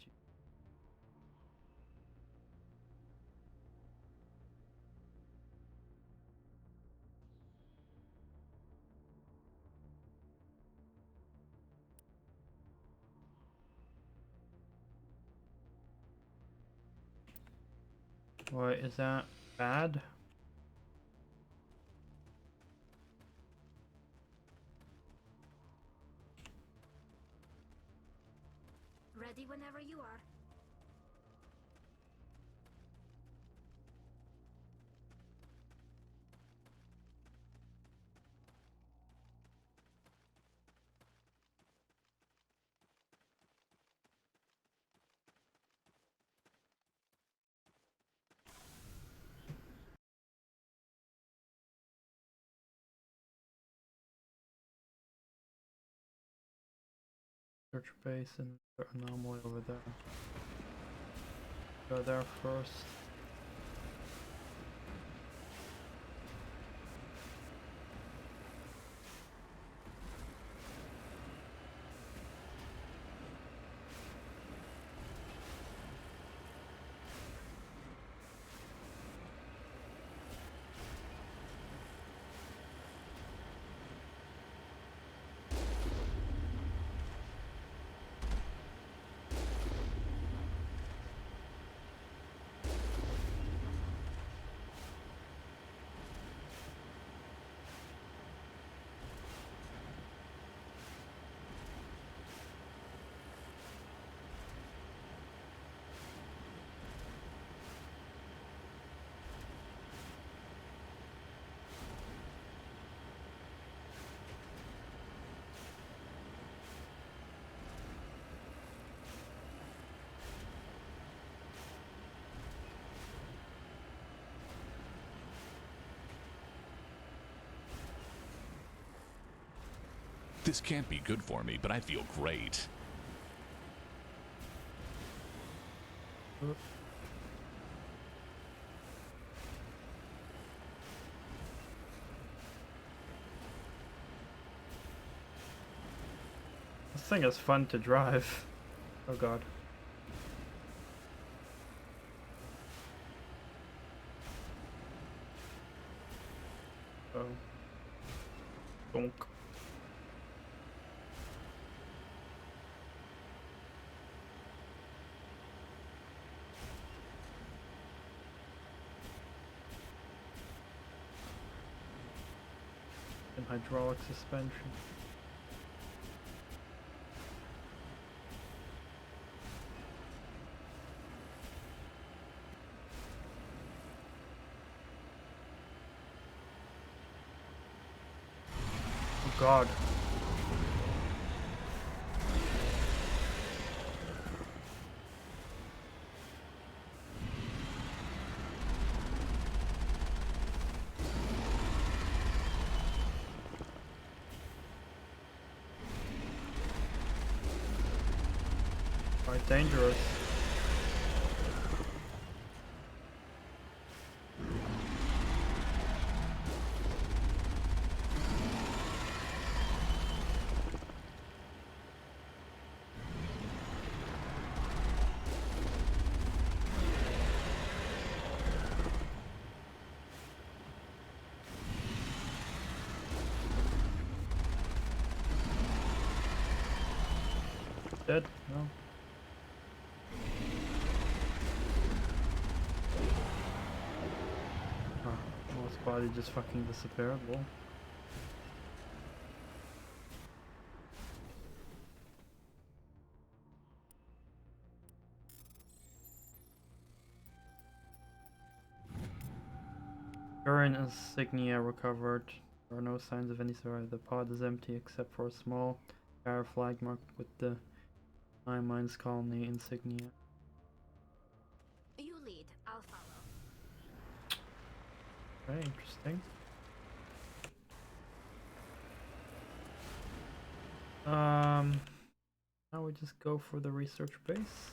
What is that bad? Ready whenever you are. Search base and anomaly over there. Go there first. This can't be good for me, but I feel great. This thing is fun to drive. Oh god. Oh. Donk. hydraulic suspension. Oh God. Quite dangerous. Dead? No. Oh, his body just fucking disappeared. Well. Current insignia recovered. There are no signs of any survivor. The pod is empty except for a small scar flag marked with the Nine Mines Colony insignia. You lead, I'll follow. Very interesting. Now we just go for the research base.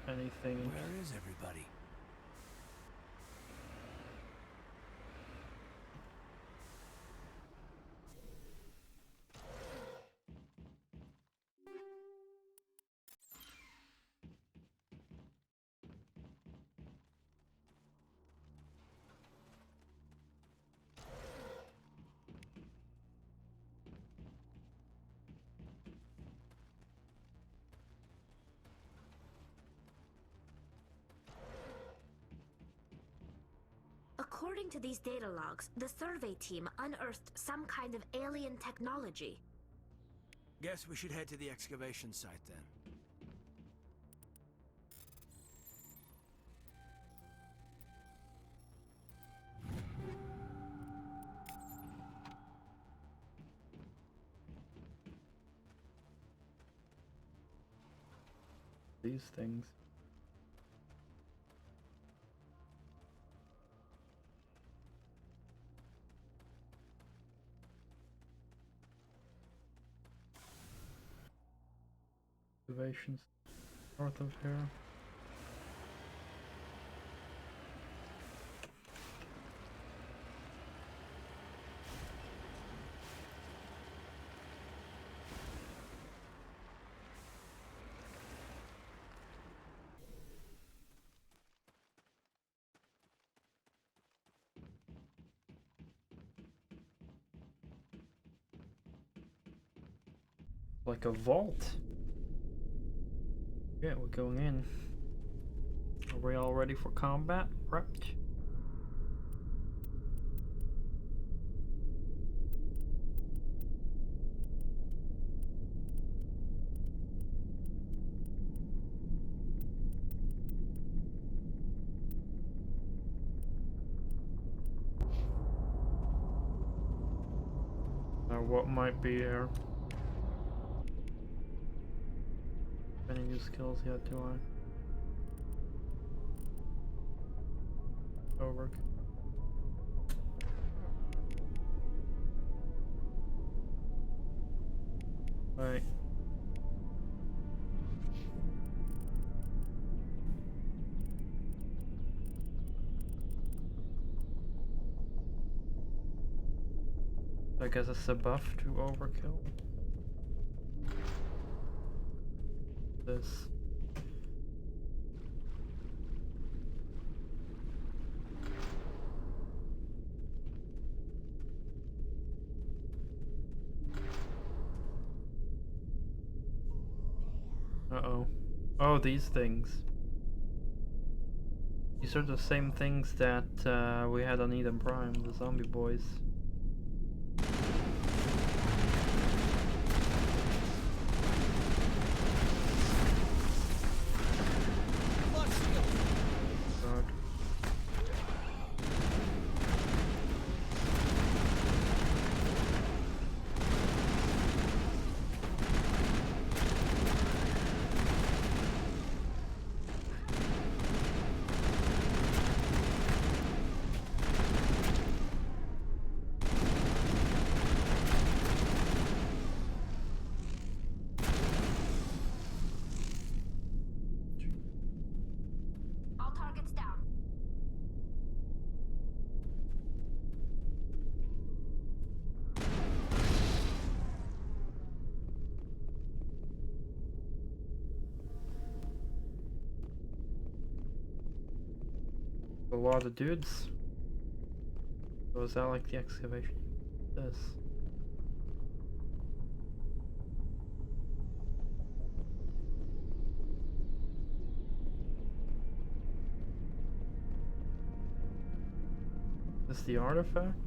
Anything. Where is everybody? According to these data logs, the survey team unearthed some kind of alien technology. Guess we should head to the excavation site then. These things. Excavations north of here. Like a vault. Yeah, we're going in. Are we all ready for combat? Prepped? Now what might be here? Any new skills yet, do I? Over. Right. I guess it's a buff to overkill. This. Uh-oh. Oh, these things. These are the same things that we had on Eden Prime, the zombie boys. God. All targets down. A lot of dudes. So is that like the excavation? This. Is this the artifact?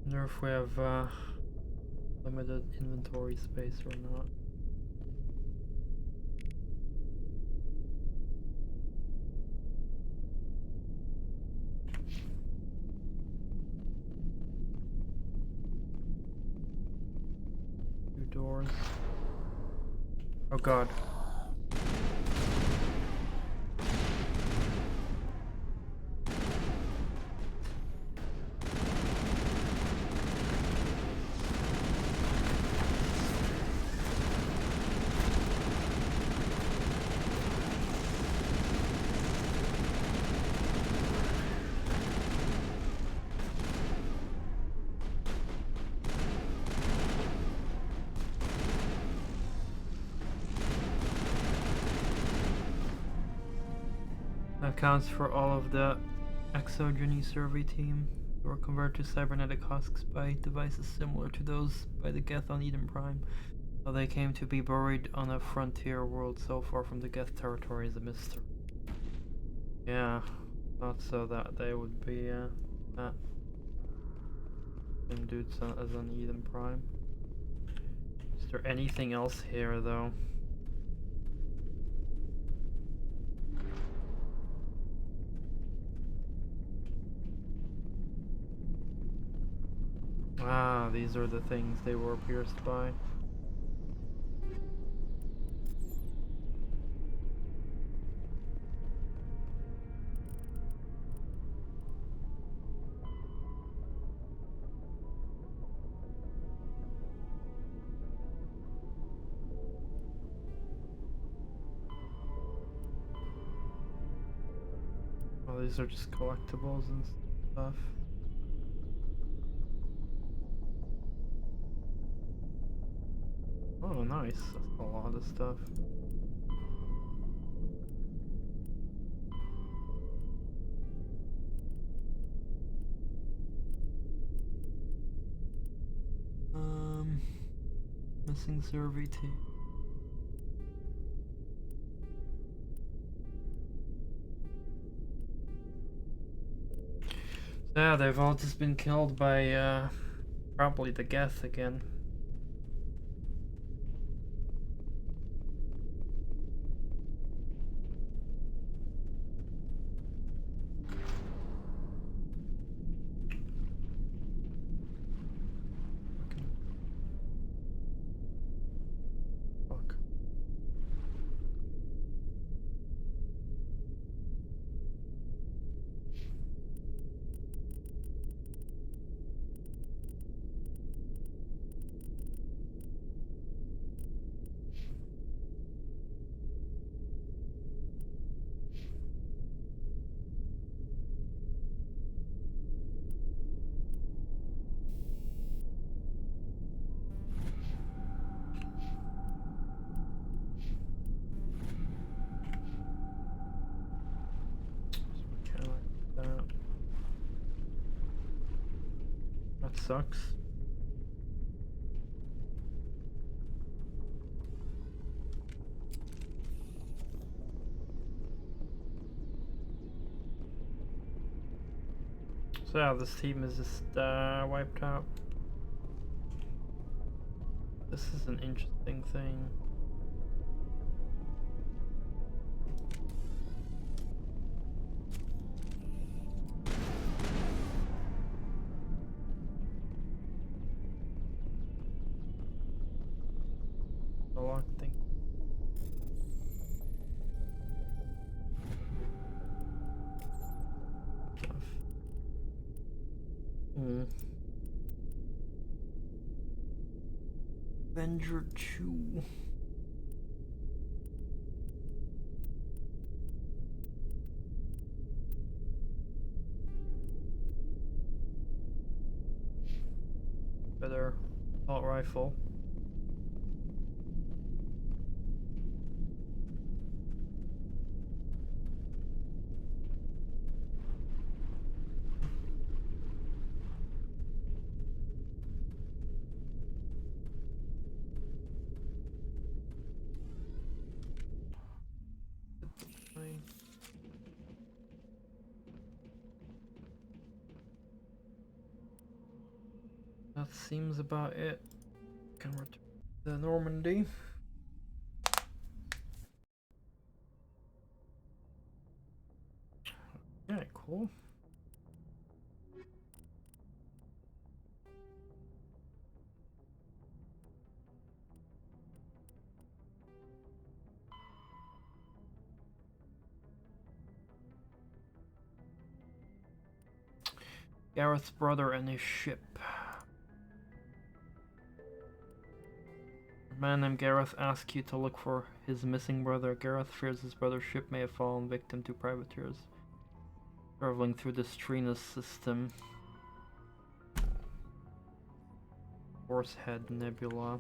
I wonder if we have limited inventory space or not. Two doors. Oh god. Accounts for all of the exogeny survey team were converted to cybernetic husks by devices similar to those by the Geth on Eden Prime. How they came to be buried on a frontier world so far from the Geth territory is a mystery. Yeah, not so that they would be that same dudes as on Eden Prime. Is there anything else here though? Ah, these are the things they were pierced by. Oh, these are just collectibles and stuff. Oh, nice. That's a lot of stuff. Missing survey team. Yeah, they've all just been killed by probably the Geth again. sucks. So yeah, this team is just wiped out. This is an interesting thing. A lock thing. Avenger 2. Better assault rifle. That seems about it. Can return to Normandy. Yeah, cool. Gareth's brother and his ship. A man named Gareth asks you to look for his missing brother. Gareth fears his brother's ship may have fallen victim to privateers traveling through the Strinus system. Horsehead Nebula.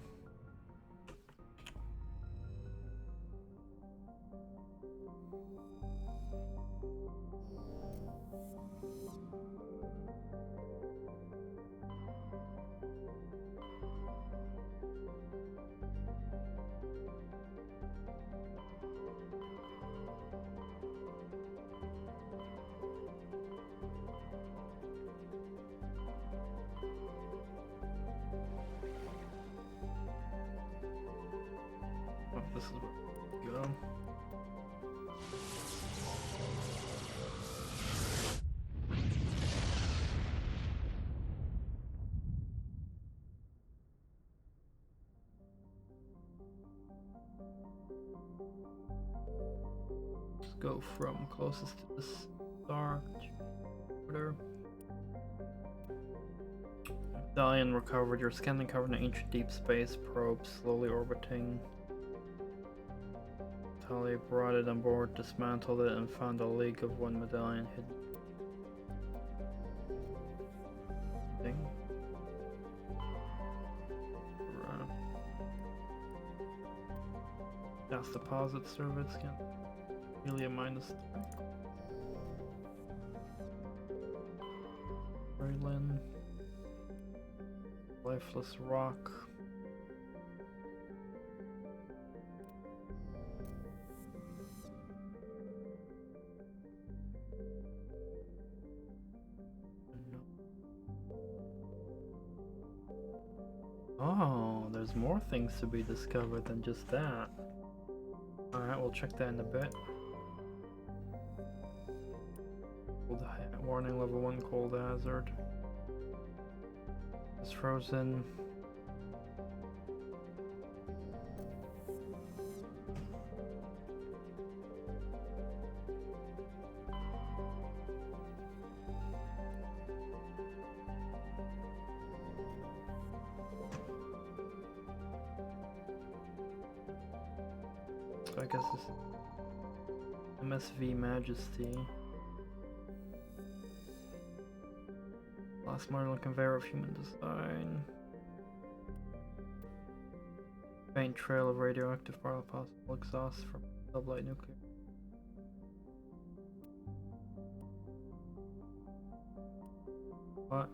This is where we go. Let's go from closest to the star. Order. Medallion recovered. Your scan uncovered an ancient deep space probe slowly orbiting. Tali brought it on board, dismantled it, and found a League of One medallion hidden. Thing. Gas deposit service again. Helium -3. Braylon. Lifeless rock. Oh, there's more things to be discovered than just that. Alright, we'll check that in a bit. Warning level 1 cold hazard. It's frozen. So I guess this MSV Majesty. Last modern conveyor of human design. Faint trail of radioactive possible exhaust from sublight nuclear. What?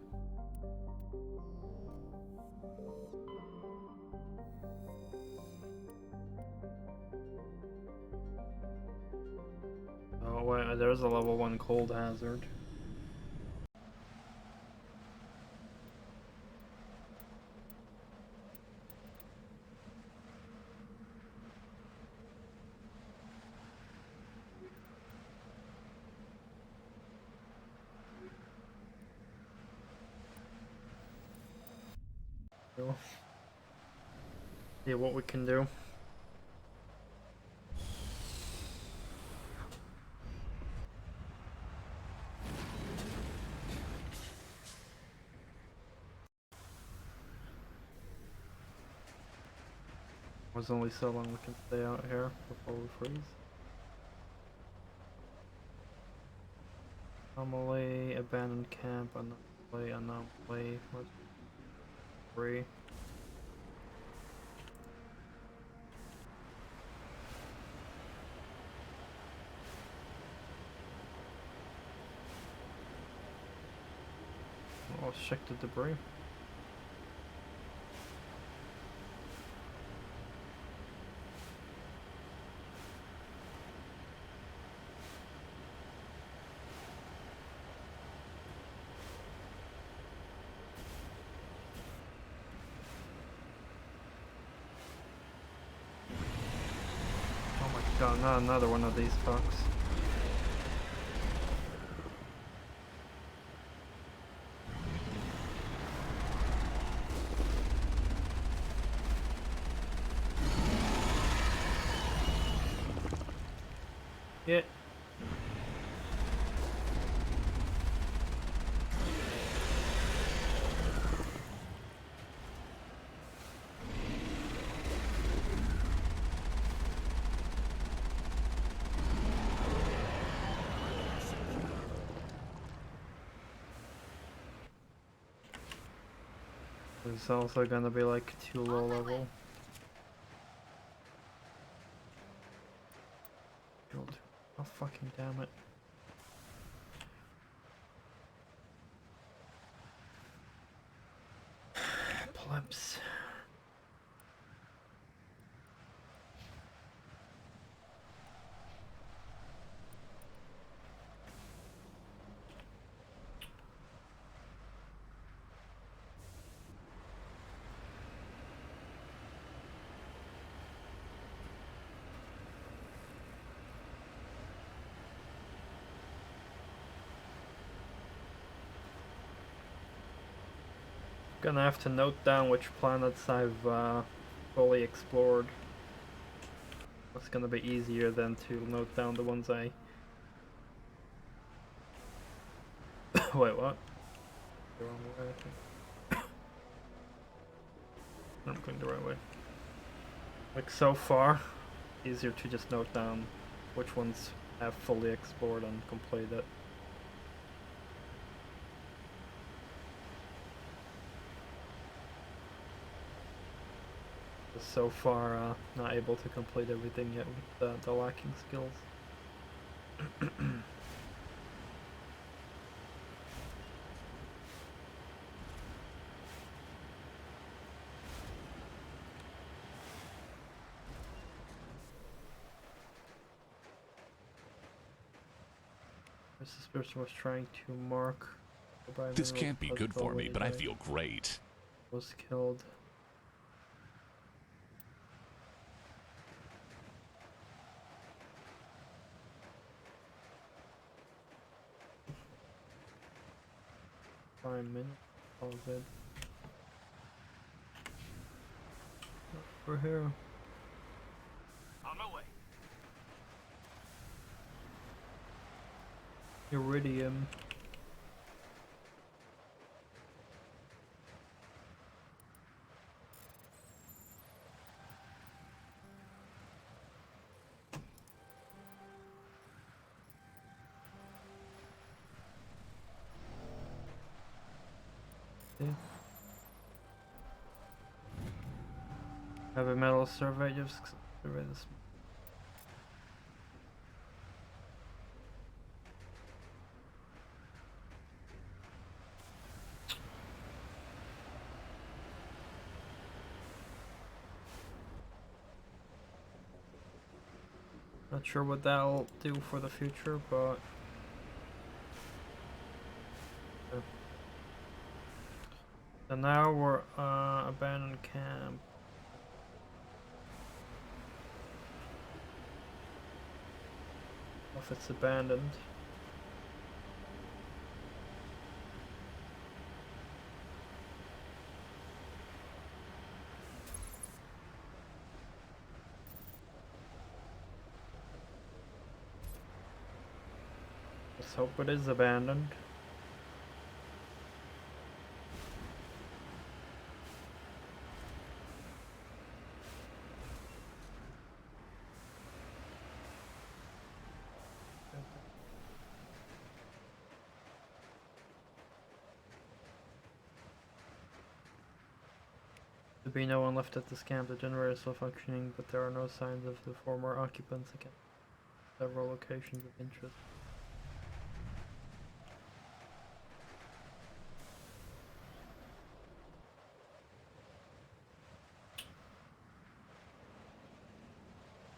wait, there's a level 1 cold hazard. See what we can do. There's only so long we can stay out here before we freeze. Anomaly, abandoned camp, anomaly, what's 3? Oh, let's check the debris. God, not another one of these fucks. Yeah. It's also gonna be like too low level. Oh fucking damn it. Plebs. Gonna have to note down which planets I've fully explored. It's gonna be easier than to note down the ones I... Wait, what? The wrong way, I think. I'm going the right way. Like so far, easier to just note down which ones I've fully explored and completed. So far, not able to complete everything yet with the lacking skills. This person was trying to mark. This can't be good for me, but I feel great. Was killed. Minutes, all good. Over here. On my way. Iridium. Have a metal survey, just survey this. Not sure what that'll do for the future, but so now we're abandoned camp. If it's abandoned. Let's hope it is abandoned. There be no one left at this camp. The generator is still functioning, but there are no signs of the former occupants again. Several locations of interest.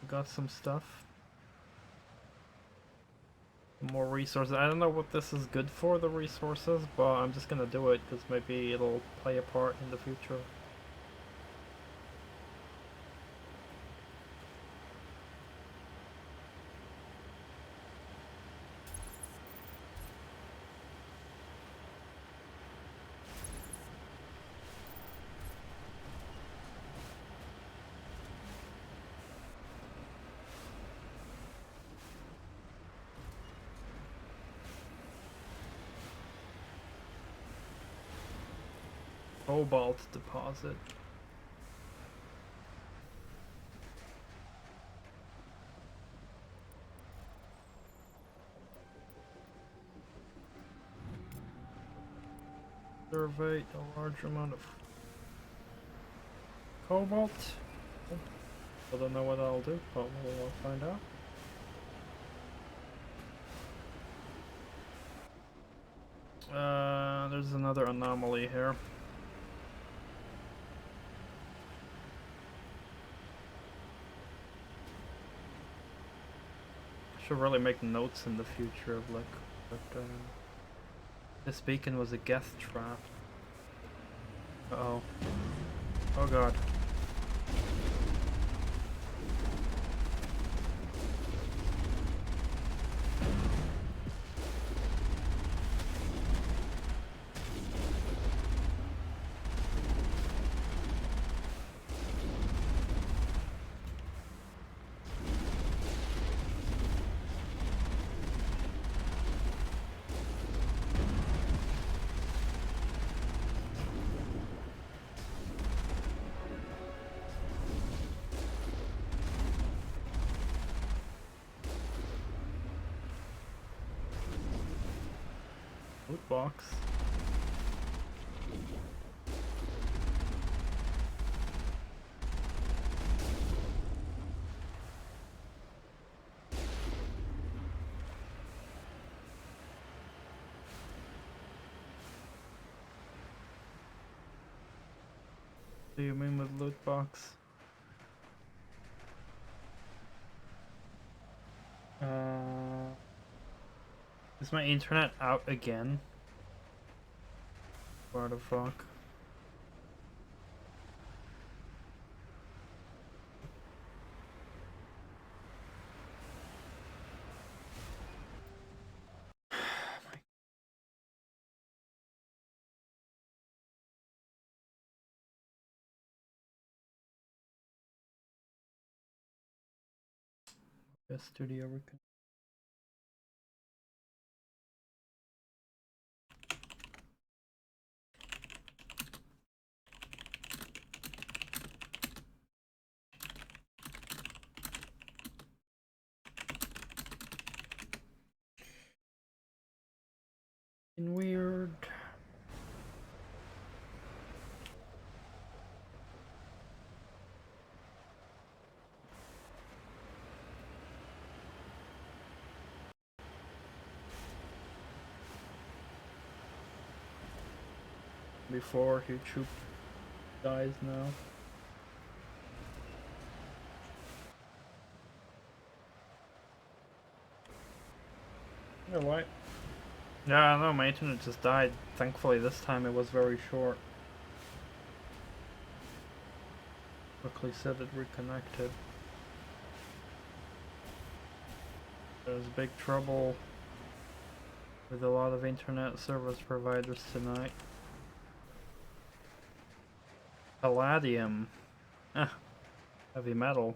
We got some stuff. More resources. I don't know what this is good for, the resources, but I'm just gonna do it because maybe it'll play a part in the future. Cobalt deposit. Survey a large amount of cobalt. I don't know what I'll do, but we'll find out. There's another anomaly here. Should really make notes in the future of like what this beacon was a gas trap. Uh-oh. Oh god. Loot box. What do you mean with loot box? Is my internet out again? What the fuck? Studio record. Weird. Before YouTube dies now. You know what? Yeah, I know, my internet just died. Thankfully this time it was very short. Quickly said it reconnected. There's big trouble with a lot of internet service providers tonight. Palladium. Ah, heavy metal.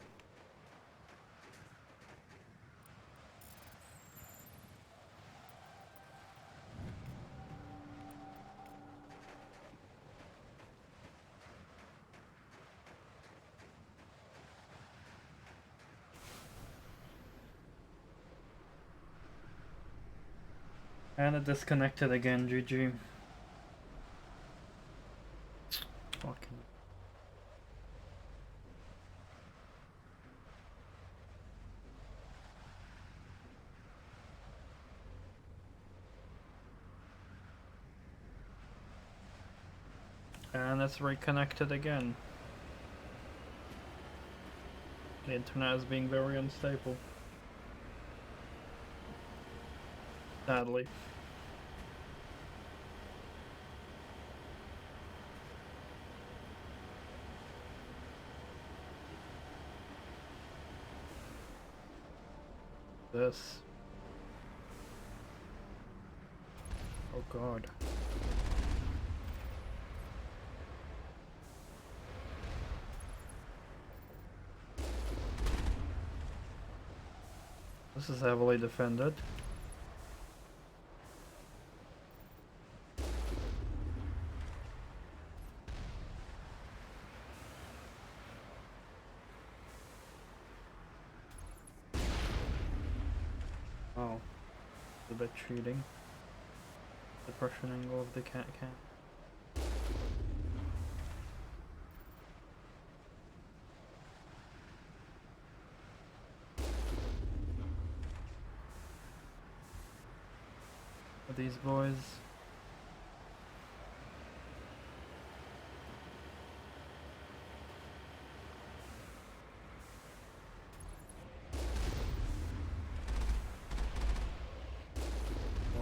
And it disconnected again, GG. Fucking. And it's reconnected again. The internet is being very unstable. Sadly. This. Oh god. This is heavily defended. Oh, a bit cheating. Depression angle of the cat. Are these boys?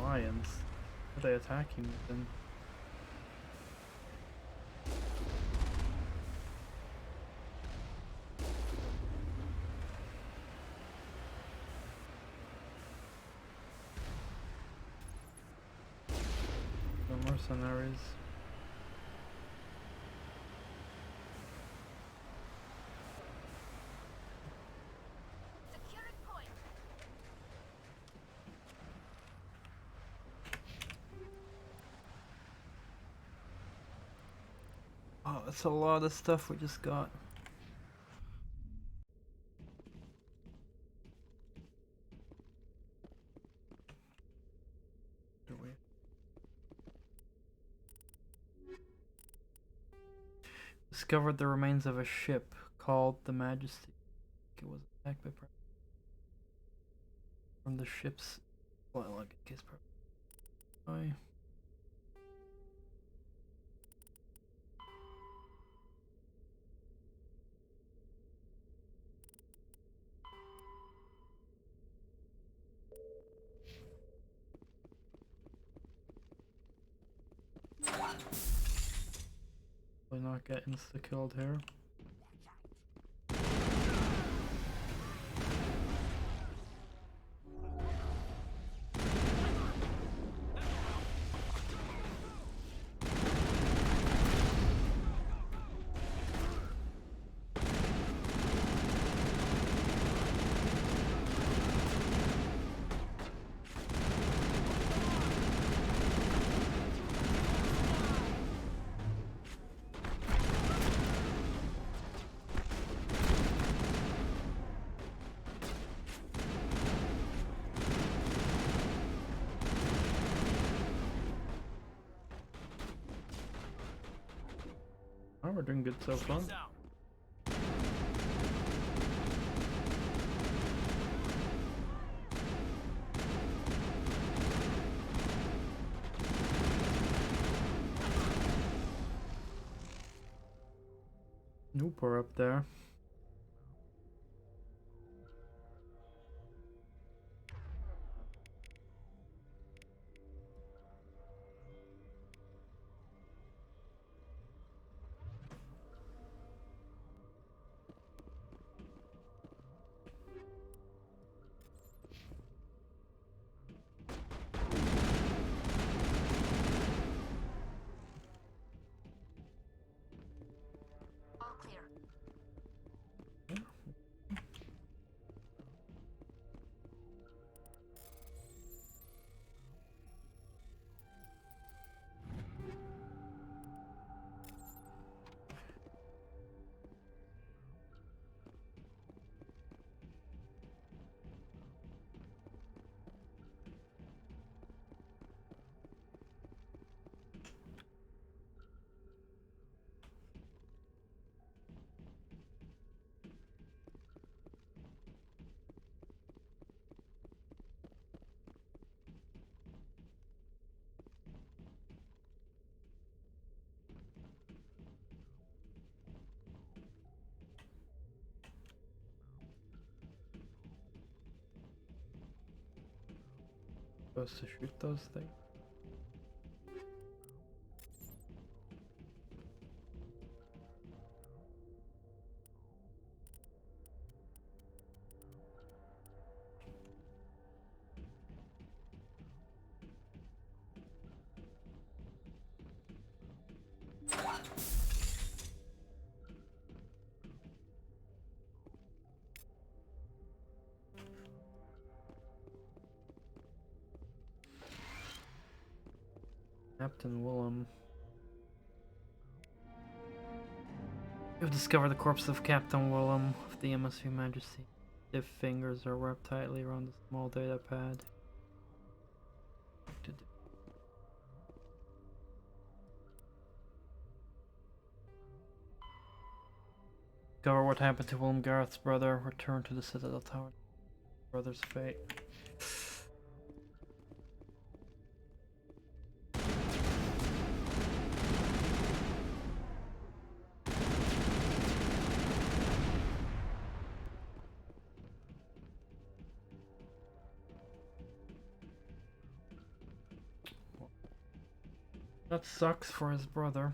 Lions? Are they attacking them? The mercenaries. Oh, that's a lot of stuff we just got. Do we? Discovered the remains of a ship called the Majesty. It was attacked by from the ship's luggage case. Bye. Probably not get insta-killed here. Oh, we're doing good so far. Nope, we're up there. Supposed to shoot those things? Captain Willem. You've discovered the corpse of Captain Willem of the MSV Majesty. Stiff fingers are wrapped tightly around the small data pad. Discover what happened to Willem Gareth's brother. Return to the Citadel Tower. Brother's fate. That sucks for his brother.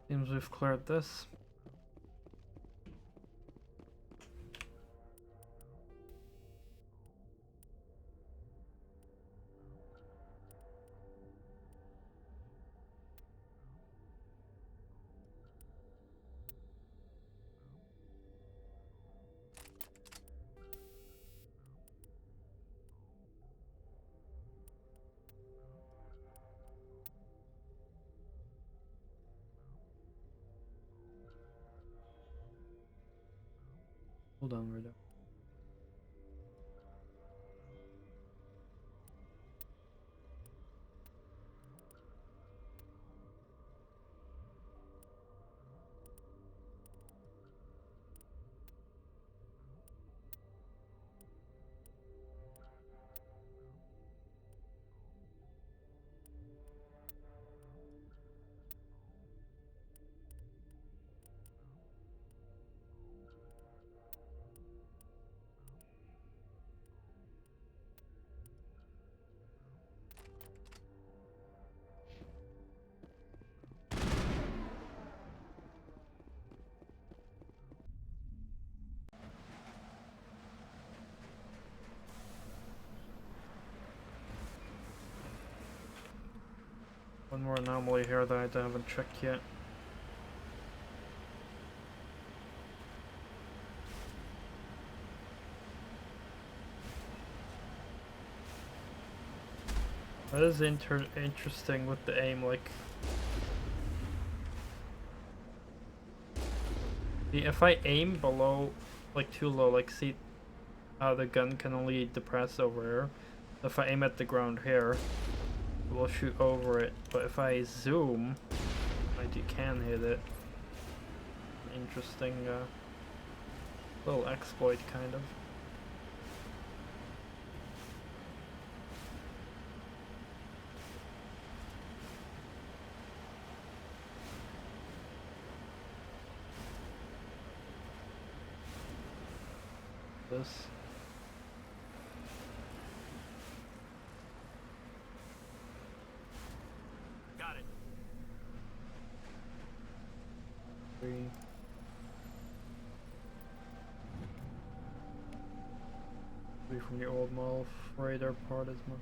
Seems we've cleared this. Hold on, Rita. One more anomaly here that I haven't checked yet. That is interesting with the aim, like... See, if I aim below, like too low, like see how the gun can only depress over here. If I aim at the ground here, it will shoot over it, but if I zoom, I can hit it. Interesting little exploit, kind of. This. Got it. 3. From the old model freighter part is more.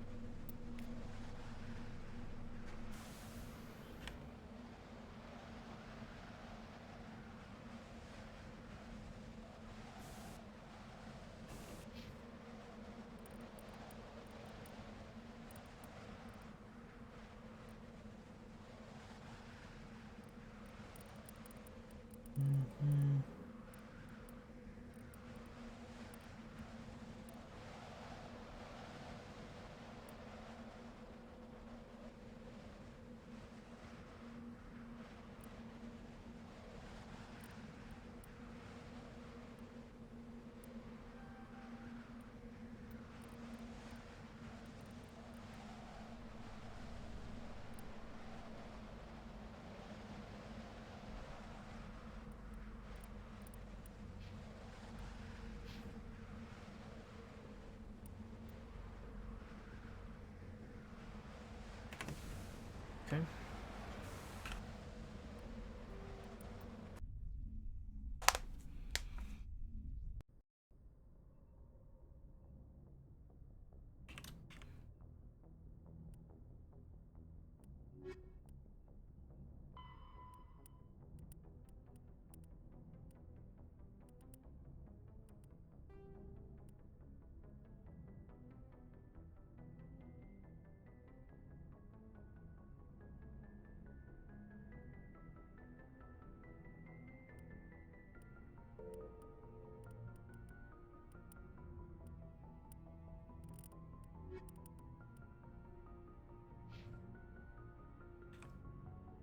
Okay.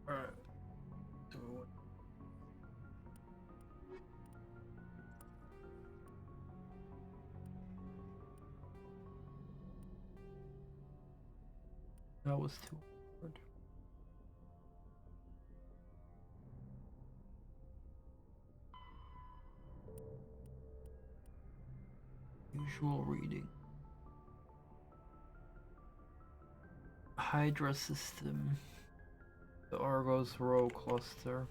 Alright. That was too hard. Usual reading. Hydra system. The Argos row cluster.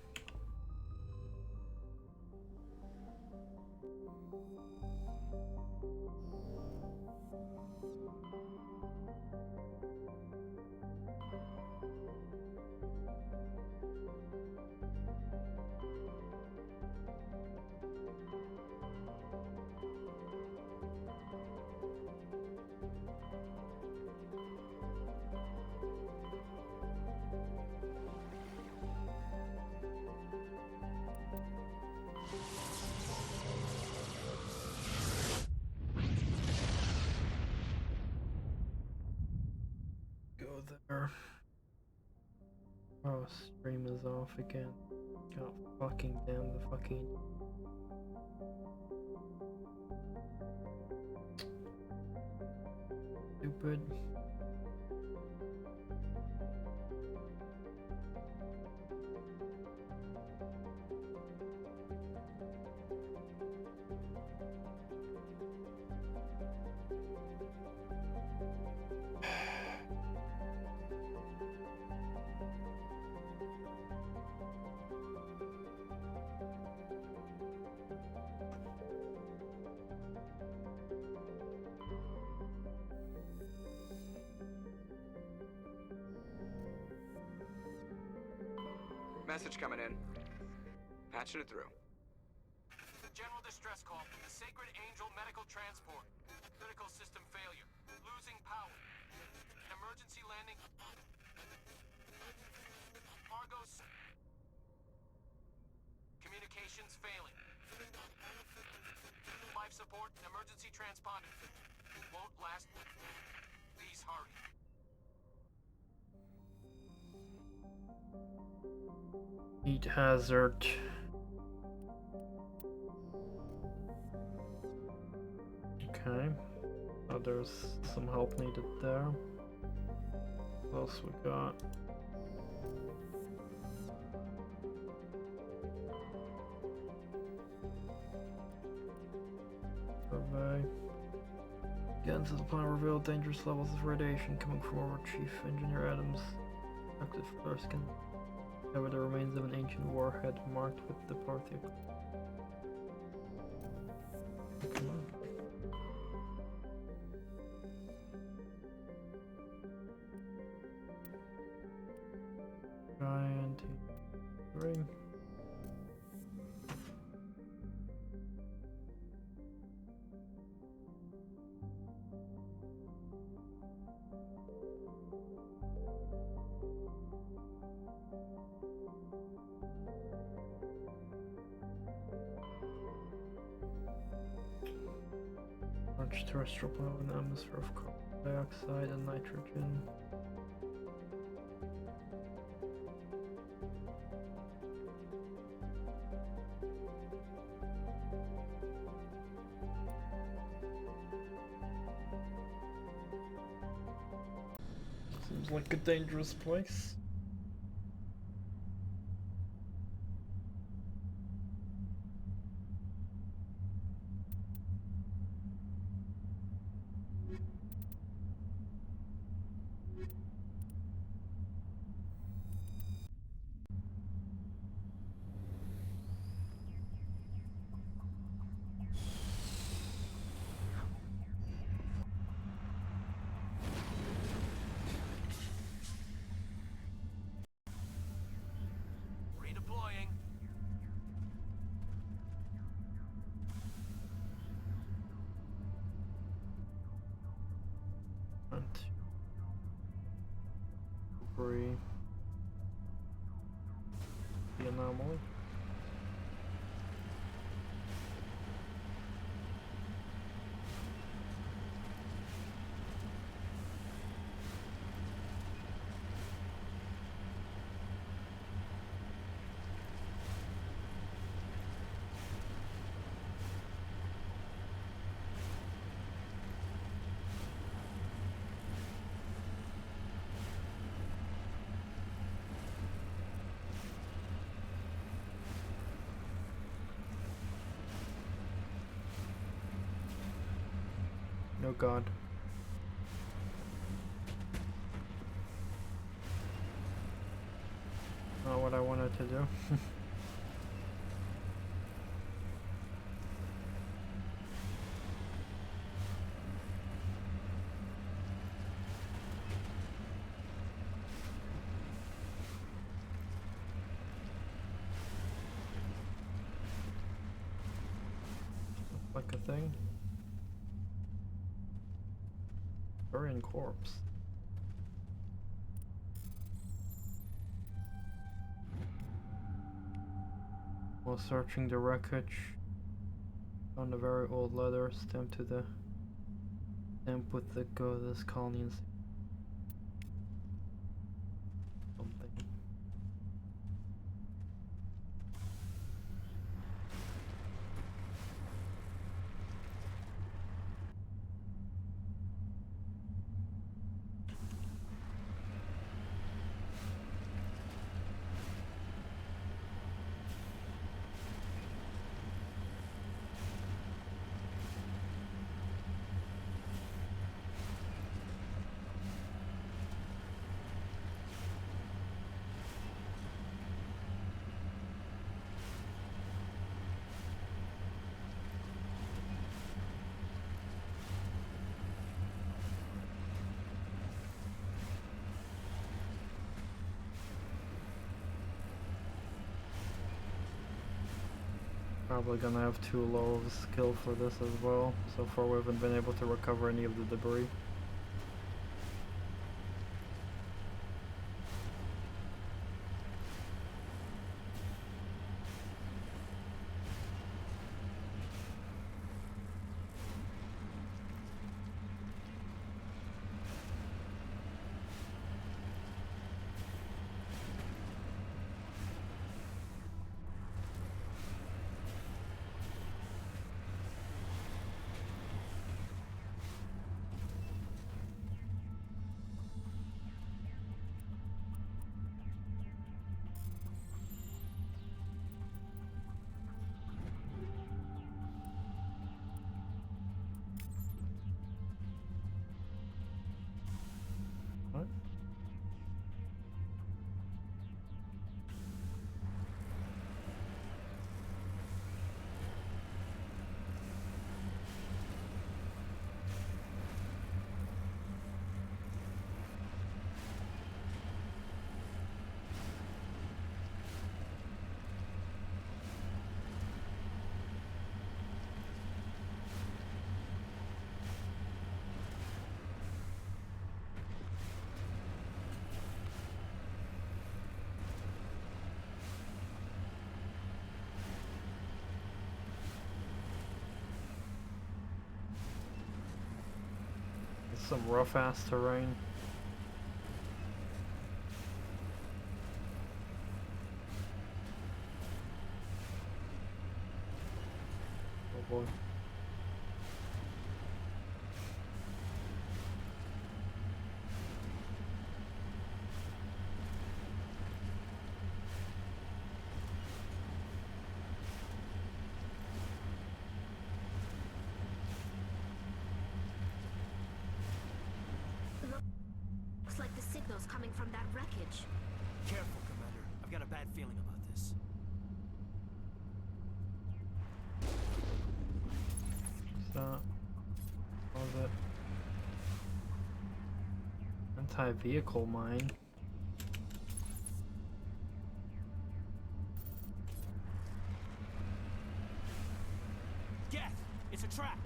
There. Oh, stream is off again. God fucking damn the fucking. Stupid. Message coming in. Patching it through. General distress call from the Sacred Angel Medical Transport. Critical system failure. Losing power. Emergency landing. Argos. Communications failing. Life support and emergency transponder. Won't last. Please hurry. Heat hazard. Okay. Oh, there's some help needed there. What else we got? Survey. Guns of the plant revealed dangerous levels of radiation coming from our Chief Engineer Adams. Active flare scan. Cover the remains of an ancient warhead marked with the Proteus. Come on. Giant 3. Large terrestrial planet with an atmosphere of carbon dioxide and nitrogen. Seems like a dangerous place. debris. The anomaly. Oh god. Not what I wanted to do. Like a thing. Orion corpse. While searching the wreckage, found a very old letter stamped with the goddess colony and something. Probably gonna have too low of a skill for this as well. So far we haven't been able to recover any of the debris. Some rough ass terrain. Oh boy. Looks like the signal's coming from that wreckage. Careful, Commander. I've got a bad feeling about this. Stop. What was it? Anti-vehicle mine. Geth! It's a trap!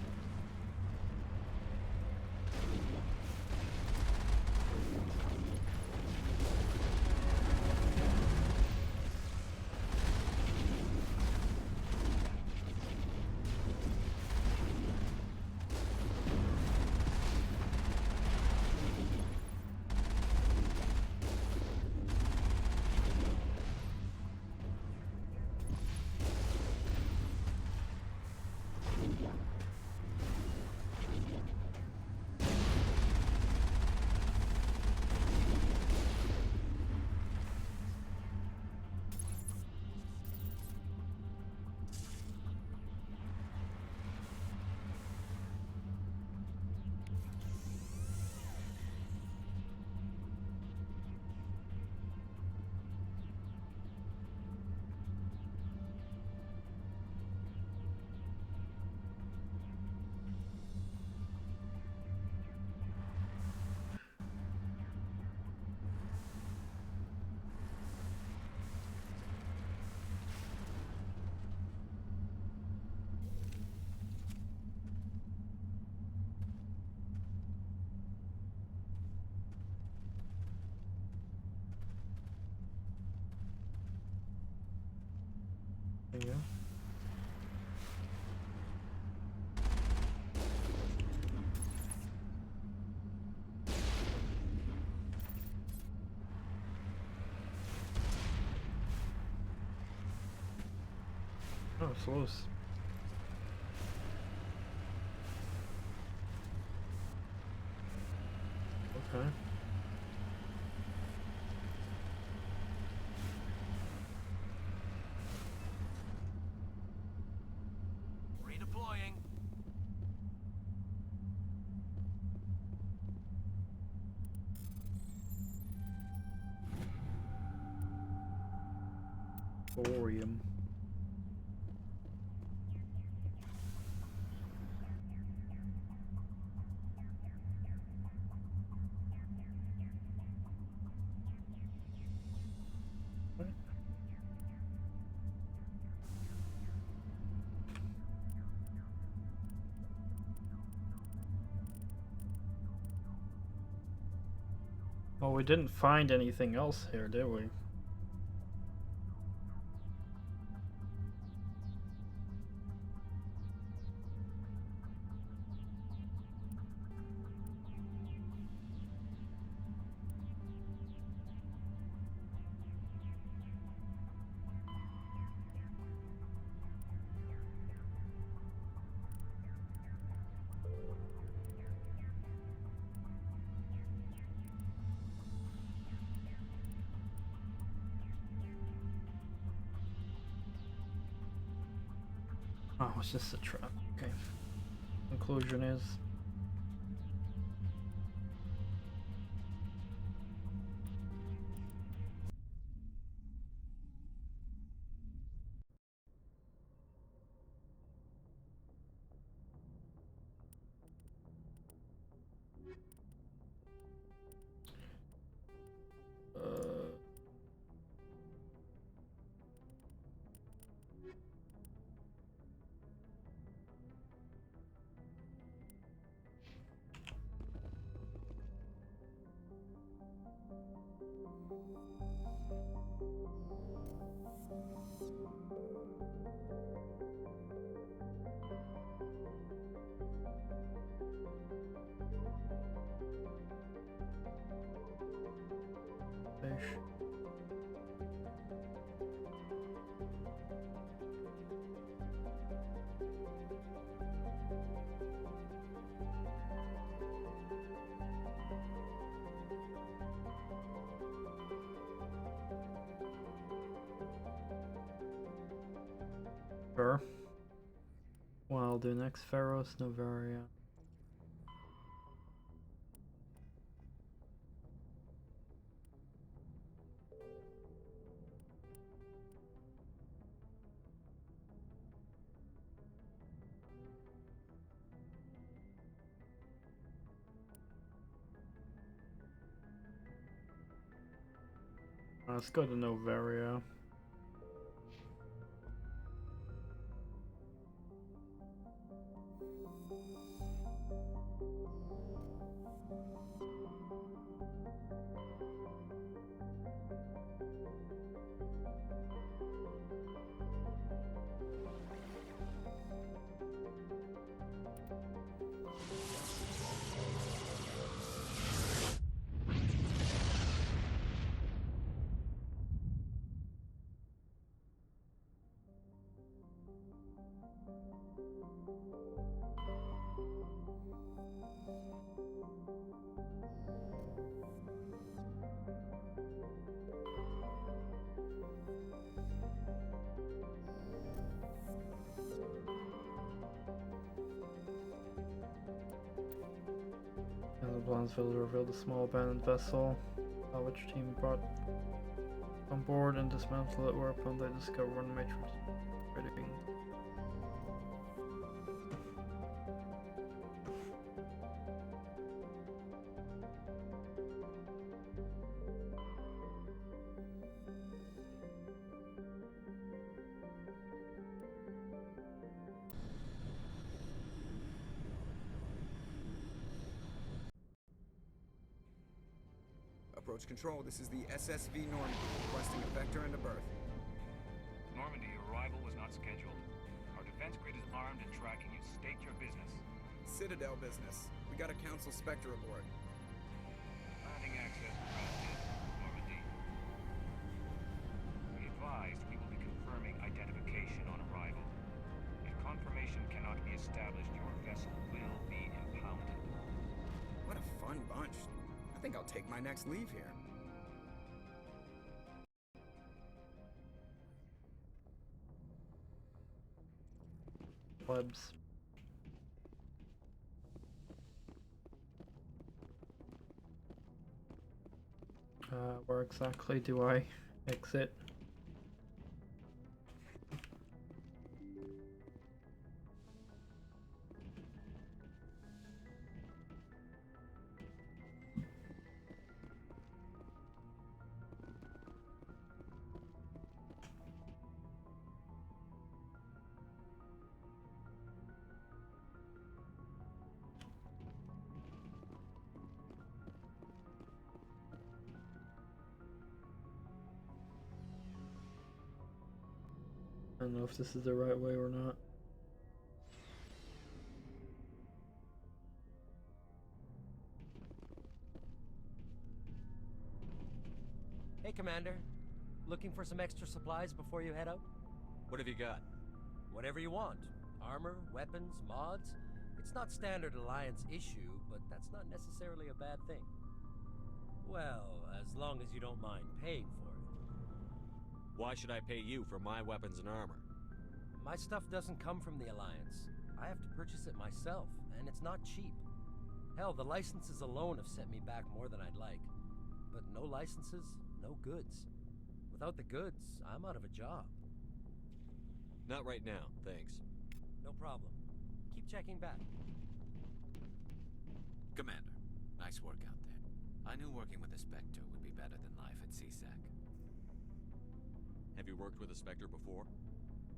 Yeah. Oh, it's loose. Okay. Redeploying. Orion. Well, we didn't find anything else here, did we? Oh, it's just a trap. Okay. Conclusion is. Fish. Sure. Well, I'll do next Pharaoh's Novaria. Let's go to Novaria. And the Blandsville revealed a small abandoned vessel, which team brought on board and dismantled it, whereupon they discovered one matrix rigging. Approach control, this is the SSV Normandy, requesting a vector into berth. Normandy, your arrival was not scheduled. Our defense grid is armed and tracking you. State your business. Citadel business. We got a Council Spectre aboard. Landing access granted. Normandy. Be advised, we will be confirming identification on arrival. If confirmation cannot be established, your vessel will be impounded. What a fun bunch. I think I'll take my next leave here. Plebs. Where exactly do I exit? I don't know if this is the right way or not. Hey, Commander. Looking for some extra supplies before you head out? What have you got? Whatever you want. Armor, weapons, mods. It's not standard Alliance issue, but that's not necessarily a bad thing. Well, as long as you don't mind paying for it. Why should I pay you for my weapons and armor? My stuff doesn't come from the Alliance. I have to purchase it myself, and it's not cheap. Hell, the licenses alone have set me back more than I'd like. But no licenses, no goods. Without the goods, I'm out of a job. Not right now, thanks. No problem. Keep checking back. Commander, nice work out there. I knew working with a Spectre would be better than life at CSEC. Have you worked with a Spectre before?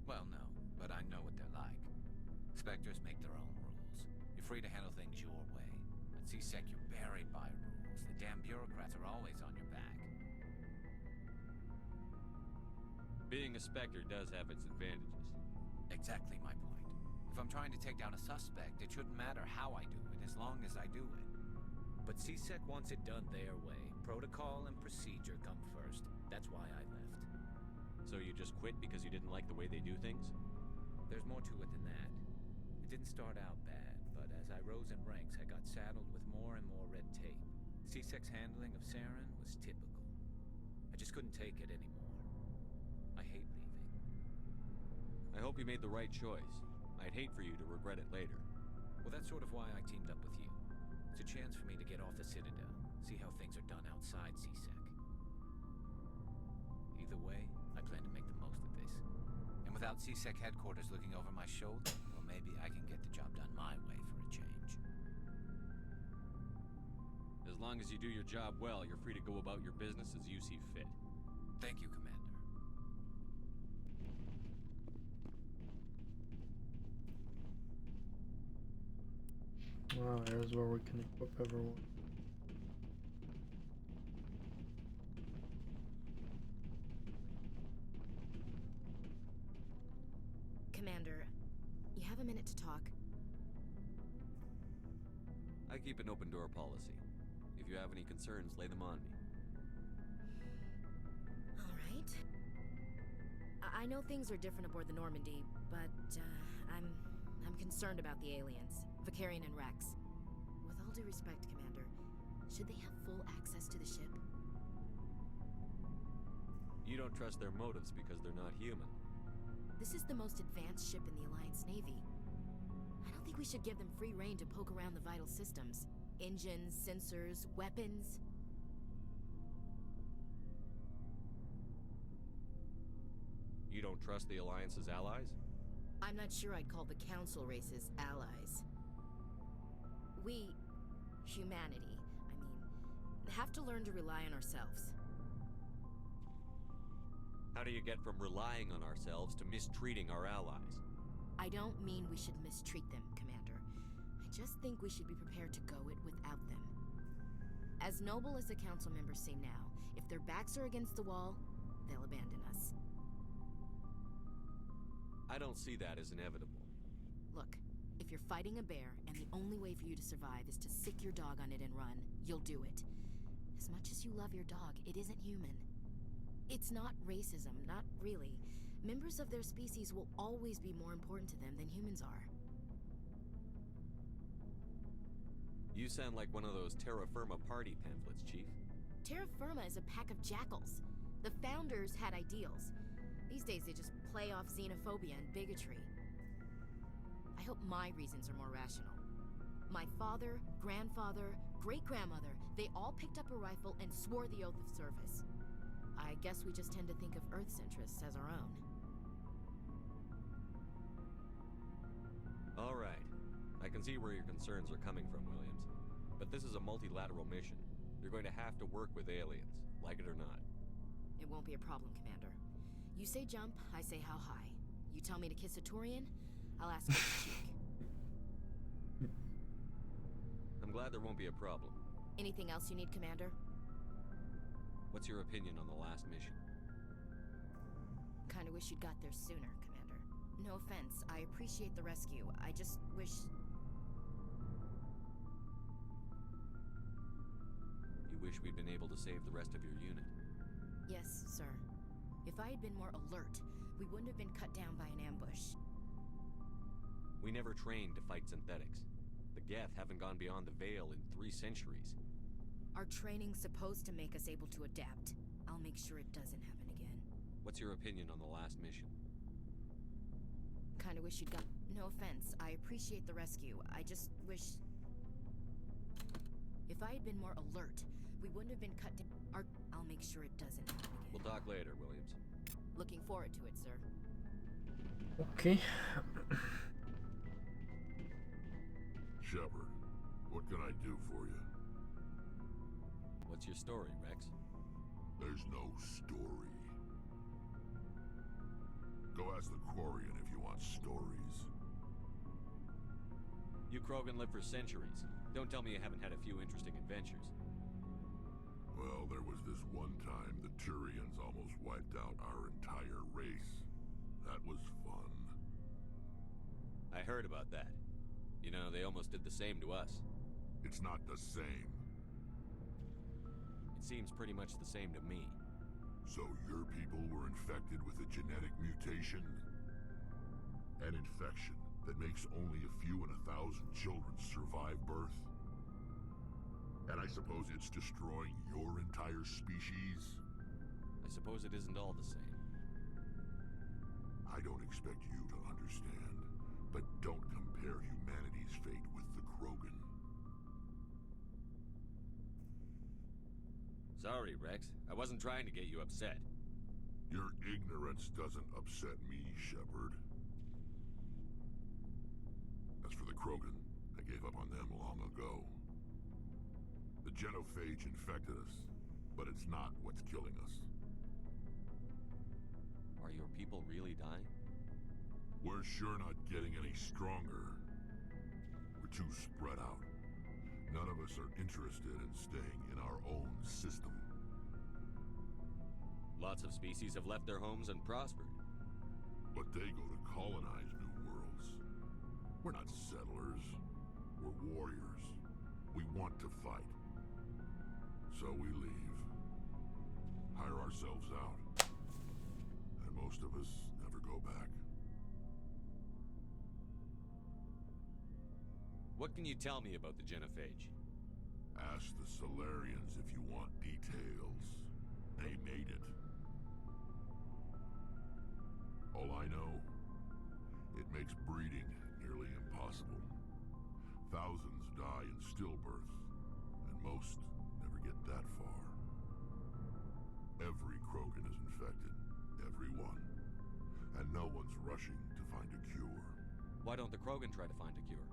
Well, no, but I know what they're like. Spectres make their own rules. You're free to handle things your way. At CSEC, you're buried by rules. The damn bureaucrats are always on your back. Being a Spectre does have its advantages. Exactly my point. If I'm trying to take down a suspect, it shouldn't matter how I do it, as long as I do it. But CSEC wants it done their way. Protocol and procedure come first. That's why I left. So you just quit because you didn't like the way they do things? There's more to it than that. It didn't start out bad, but as I rose in ranks, I got saddled with more and more red tape. CSEC's handling of Saren was typical. I just couldn't take it anymore. I hate leaving. I hope you made the right choice. I'd hate for you to regret it later. Well, that's sort of why I teamed up with you. It's a chance for me to get off the Citadel, see how things are done outside CSEC. Either way, I plan to make the most of this. And without CSEC headquarters looking over my shoulder, well, maybe I can get the job done my way for a change. As long as you do your job well, you're free to go about your business as you see fit. Thank you, Commander. Wow, here's where we can equip everyone. Commander, you have a minute to talk? I keep an open door policy. If you have any concerns, lay them on me. All right. I know things are different aboard the Normandy, but I'm concerned about the aliens, Vicarian and Rex. With all due respect, Commander, should they have full access to the ship? You don't trust their motives because they're not human. This is the most advanced ship in the Alliance Navy. I don't think we should give them free rein to poke around the vital systems. Engines, sensors, weapons. You don't trust the Alliance's allies? I'm not sure I'd call the Council races allies. We, humanity, have to learn to rely on ourselves. How do you get from relying on ourselves to mistreating our allies? I don't mean we should mistreat them, Commander. I just think we should be prepared to go it without them. As noble as the Council members seem now, if their backs are against the wall, they'll abandon us. I don't see that as inevitable. Look, if you're fighting a bear and the only way for you to survive is to sick your dog on it and run, you'll do it. As much as you love your dog, it isn't human. It's not racism, not really. Members of their species will always be more important to them than humans are. You sound like one of those Terra Firma party pamphlets, Chief. Terra Firma is a pack of jackals. The founders had ideals. These days they just play off xenophobia and bigotry. I hope my reasons are more rational. My father, grandfather, great-grandmother, they all picked up a rifle and swore the oath of service. I guess we just tend to think of Earth's interests as our own. All right. I can see where your concerns are coming from, Williams. But this is a multilateral mission. You're going to have to work with aliens, like it or not. It won't be a problem, Commander. You say jump, I say how high. You tell me to kiss a Turian, I'll ask for the cheek. I'm glad there won't be a problem. Anything else you need, Commander? What's your opinion on the last mission? Kinda wish you'd got there sooner, Commander. No offense, I appreciate the rescue. I just wish... You wish we'd been able to save the rest of your unit? Yes, sir. If I had been more alert, we wouldn't have been cut down by an ambush. We never trained to fight synthetics. The Geth haven't gone beyond the Veil in 3 centuries. Our training's supposed to make us able to adapt. I'll make sure it doesn't happen again. What's your opinion on the last mission? Kinda wish you'd got... No offense, I appreciate the rescue. I just wish... If I had been more alert, we wouldn't have been cut down... I'll make sure it doesn't happen again. We'll talk later, Williams. Looking forward to it, sir. Okay. Shepard, what can I do for you? What's your story, Rex? There's no story. Go ask the Quarian if you want stories. You Krogan lived for centuries. Don't tell me you haven't had a few interesting adventures. Well, there was this one time the Turians almost wiped out our entire race. That was fun. I heard about that. You know, they almost did the same to us. It's not the same. It seems pretty much the same to me. So your people were infected with a genetic mutation? An infection that makes only a few in 1,000 children survive birth? And I suppose it's destroying your entire species? I suppose it isn't all the same. I don't expect you to understand, but don't compare humanity's fate with the Krogan. Sorry, Rex. I wasn't trying to get you upset. Your ignorance doesn't upset me, Shepard. As for the Krogan, I gave up on them long ago. The genophage infected us, but it's not what's killing us. Are your people really dying? We're sure not getting any stronger. We're too spread out. None of us are interested in staying in our own system. Lots of species have left their homes and prospered. But they go to colonize new worlds. We're not settlers. We're warriors. We want to fight. So we leave. Hire ourselves out. And most of us never go back. What can you tell me about the genophage? Ask the Solarians if you want details. They made it. All I know, it makes breeding nearly impossible. Thousands die in stillbirth, and most never get that far. Every Krogan is infected. Every one. And no one's rushing to find a cure. Why don't the Krogan try to find a cure?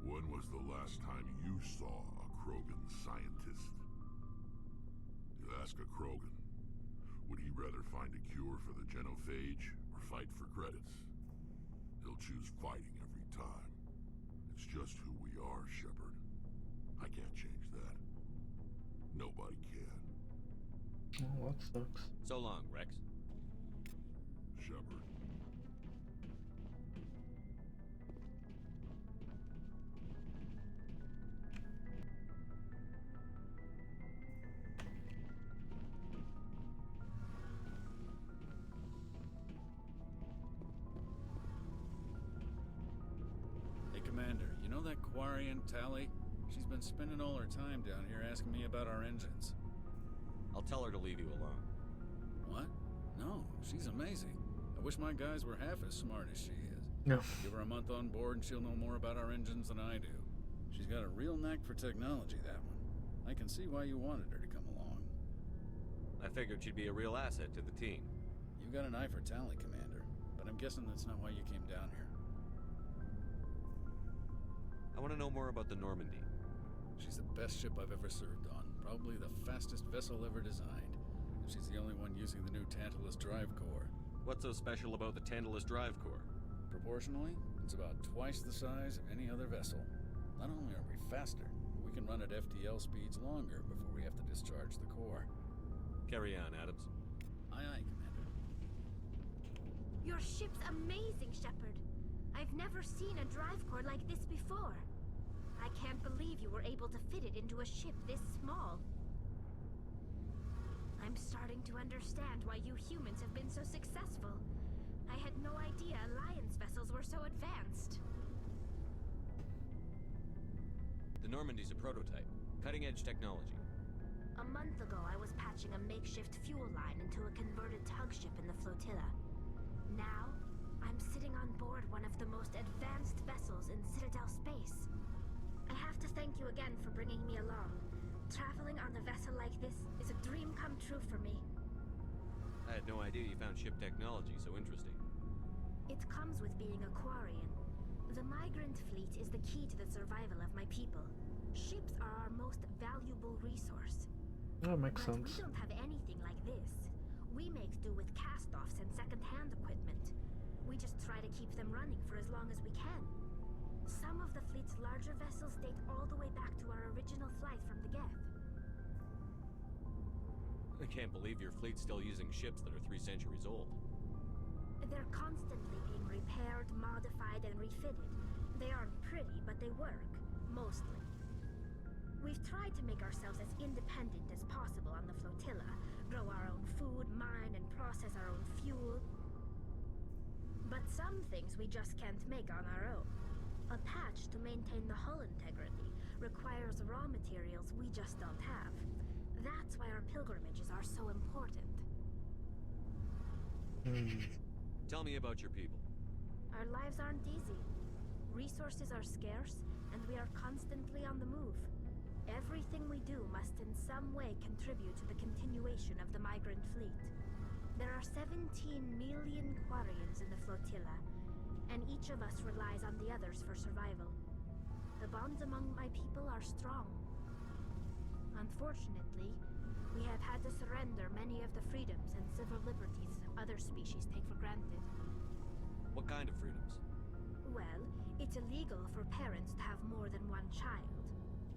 When was the last time you saw a Krogan scientist? You ask a Krogan, would he rather find a cure for the genophage or fight for credits? He'll choose fighting every time. It's just who we are, Shepard. I can't change that. Nobody can. Oh, that sucks. So long, Rex. Shepard. Commander, you know that Quarian, Tally? She's been spending all her time down here asking me about our engines. I'll tell her to leave you alone. What? No, she's amazing. I wish my guys were half as smart as she is. No. Give her a month on board and she'll know more about our engines than I do. She's got a real knack for technology, that one. I can see why you wanted her to come along. I figured she'd be a real asset to the team. You've got an eye for Tally, Commander, but I'm guessing that's not why you came down here. I want to know more about the Normandy. She's the best ship I've ever served on. Probably the fastest vessel ever designed. And she's the only one using the new Tantalus drive core. What's so special about the Tantalus drive core? Proportionally, it's about twice the size of any other vessel. Not only are we faster, we can run at FTL speeds longer before we have to discharge the core. Carry on, Adams. Aye, aye, Commander. Your ship's amazing, Shepard. I've never seen a drive core like this before. I can't believe you were able to fit it into a ship this small. I'm starting to understand why you humans have been so successful. I had no idea Alliance vessels were so advanced. The Normandy's a prototype. Cutting-edge technology. A month ago, I was patching a makeshift fuel line into a converted tug ship in the flotilla. Now, I'm sitting on board one of the most advanced vessels in Citadel space. I have to thank you again for bringing me along. Traveling on a vessel like this is a dream come true for me. I had no idea you found ship technology so interesting. It comes with being a Quarian. The migrant fleet is the key to the survival of my people. Ships are our most valuable resource. That makes But sense. we don't have anything like this. We make do with cast-offs and second-hand equipment. We just try to keep them running for as long as we can. Some of the fleet's larger vessels date all the way back to our original flight from the Geth. I can't believe your fleet's still using ships that are 3 centuries old. They're constantly being repaired, modified, and refitted. They aren't pretty, but they work. Mostly. We've tried to make ourselves as independent as possible on the flotilla. Grow our own food, mine, and process our own fuel. But some things we just can't make on our own. A patch to maintain the hull integrity requires raw materials we just don't have. That's why our pilgrimages are so important. Tell me about your people. Our lives aren't easy. Resources are scarce, and we are constantly on the move. Everything we do must in some way contribute to the continuation of the migrant fleet. There are 17 million Quarians in the flotilla, and each of us relies on the others for survival. The bonds among my people are strong. Unfortunately, we have had to surrender many of the freedoms and civil liberties other species take for granted. What kind of freedoms? Well, it's illegal for parents to have more than one child.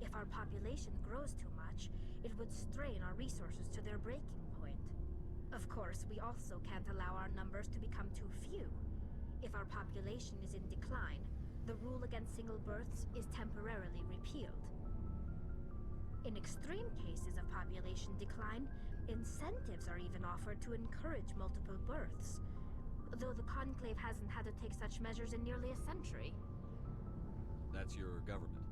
If our population grows too much, it would strain our resources to their breaking point. Of course, we also can't allow our numbers to become too few. If our population is in decline, the rule against single births is temporarily repealed. In extreme cases of population decline, incentives are even offered to encourage multiple births, though the Conclave hasn't had to take such measures in nearly a century. That's your government.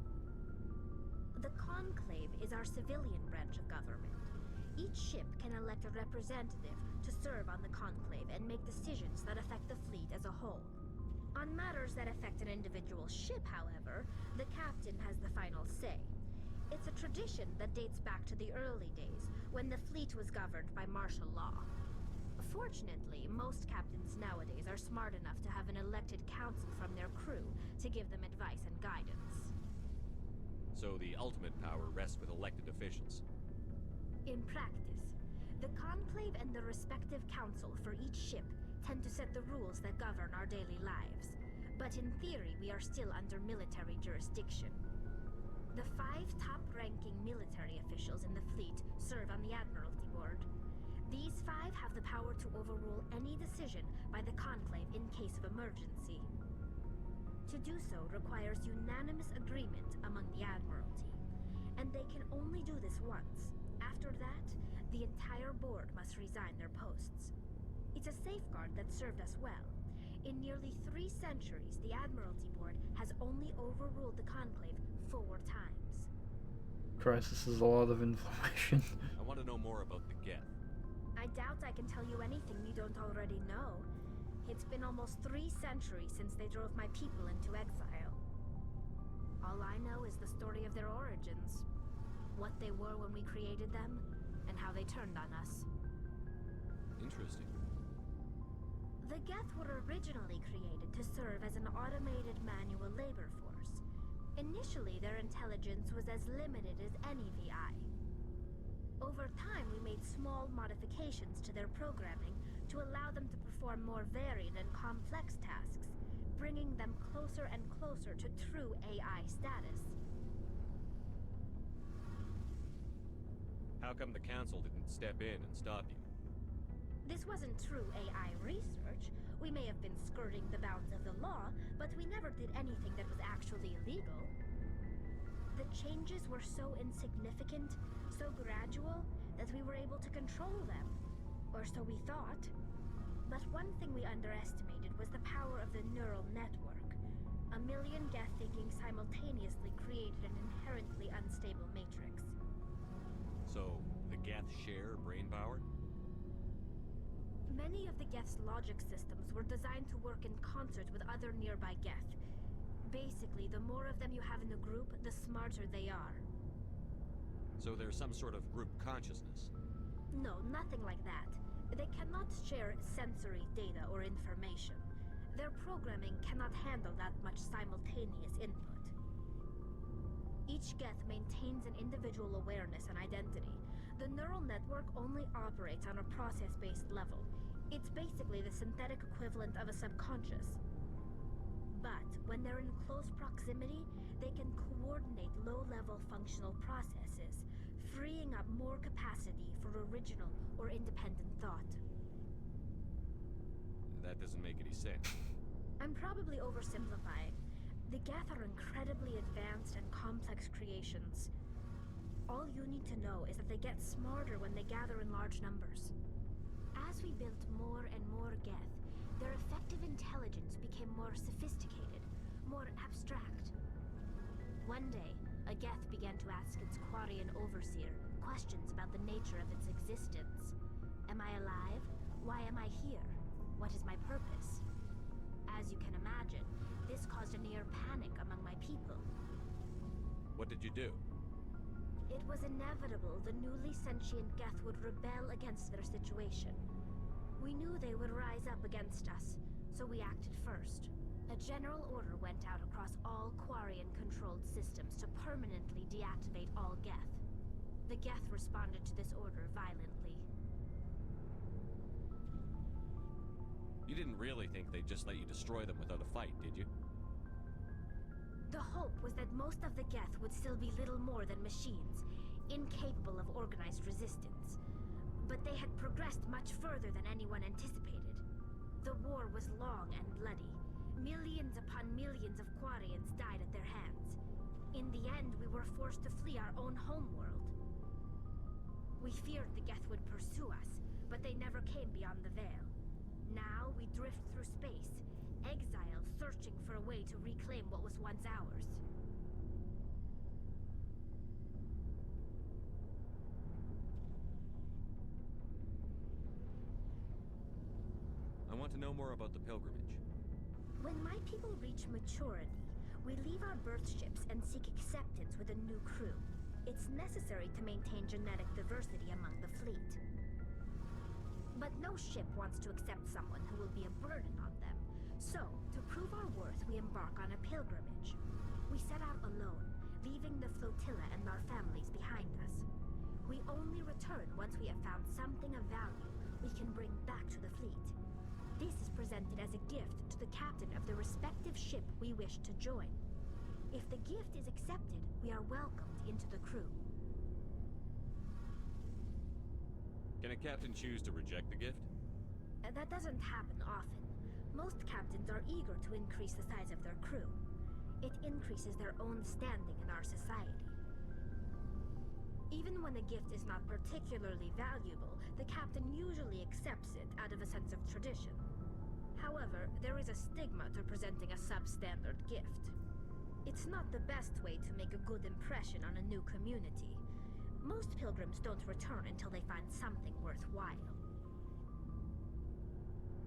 The Conclave is our civilian branch of government. Each ship can elect a representative to serve on the Conclave and make decisions that affect the fleet as a whole. On matters that affect an individual ship, however, the captain has the final say. It's a tradition that dates back to the early days, when the fleet was governed by martial law. Fortunately, most captains nowadays are smart enough to have an elected council from their crew to give them advice and guidance. So the ultimate power rests with elected officials. In practice, the Conclave and the respective council for each ship tend to set the rules that govern our daily lives. But in theory, we are still under military jurisdiction. The 5 top-ranking military officials in the fleet serve on the Admiralty Board. These 5 have the power to overrule any decision by the Conclave in case of emergency. To do so requires unanimous agreement among the Admiralty, and they can only do this once. After that, the entire board must resign their posts. It's a safeguard that served us well. In nearly 3 centuries, the Admiralty Board has only overruled the Conclave 4 times. Christ, this is a lot of information. I want to know more about the Geth. I doubt I can tell you anything you don't already know. It's been almost 3 centuries since they drove my people into exile. All I know is the story of their origins, what they were when we created them, and how they turned on us. Interesting. The Geth were originally created to serve as an automated manual labor force. Initially, their intelligence was as limited as any VI. Over time, we made small modifications to their programming to allow them to perform more varied and complex tasks, bringing them closer and closer to true AI status. How come the Council didn't step in and stop you? This wasn't true AI research. We may have been skirting the bounds of the law, but we never did anything that was actually illegal. The changes were so insignificant, so gradual, that we were able to control them. Or so we thought. But one thing we underestimated was the power of the neural network. A million Geth thinking simultaneously created an inherently unstable matrix. So, the Geth share brain power? Many of the Geth's logic systems were designed to work in concert with other nearby Geth. Basically, the more of them you have in a group, the smarter they are. So there's some sort of group consciousness? No, nothing like that. They cannot share sensory data or information. Their programming cannot handle that much simultaneous input. Each Geth maintains an individual awareness and identity. The neural network only operates on a process-based level. It's basically the synthetic equivalent of a subconscious. But when they're in close proximity, they can coordinate low-level functional processes, freeing up more capacity for original or independent thought. That doesn't make any sense. I'm probably oversimplifying. The Geth are incredibly advanced and complex creations. All you need to know is that they get smarter when they gather in large numbers. As we built more and more Geth, their effective intelligence became more sophisticated, more abstract. One day, a Geth began to ask its Quarian overseer questions about the nature of its existence. Am I alive? Why am I here? What is my purpose? As you can imagine, this caused a near panic among my people. What did you do? It was inevitable the newly sentient Geth would rebel against their situation. We knew they would rise up against us, so we acted first. A general order went out across all Quarian-controlled systems to permanently deactivate all Geth. The Geth responded to this order violently. You didn't really think they'd just let you destroy them without a fight, did you? The hope was that most of the Geth would still be little more than machines, incapable of organized resistance. But they had progressed much further than anyone anticipated. The war was long and bloody. Millions upon millions of Quarians died at their hands. In the end, we were forced to flee our own homeworld. We feared the Geth would pursue us, but they never came beyond the Veil. Now we drift through space, exiled, searching for a way to reclaim what was once ours. I want to know more about the pilgrimage. When my people reach maturity, we leave our birth ships and seek acceptance with a new crew. It's necessary to maintain genetic diversity among the fleet. But no ship wants to accept someone who will be a burden on them. So, to prove our worth, we embark on a pilgrimage. We set out alone, leaving the flotilla and our families behind us. We only return once we have found something of value we can bring back to the fleet. This is presented as a gift to the captain of the respective ship we wish to join. If the gift is accepted, we are welcomed into the crew. Can a captain choose to reject the gift? That doesn't happen often. Most captains are eager to increase the size of their crew. It increases their own standing in our society. Even when a gift is not particularly valuable, the captain usually accepts it out of a sense of tradition. However, there is a stigma to presenting a substandard gift. It's not the best way to make a good impression on a new community. Most pilgrims don't return until they find something worthwhile.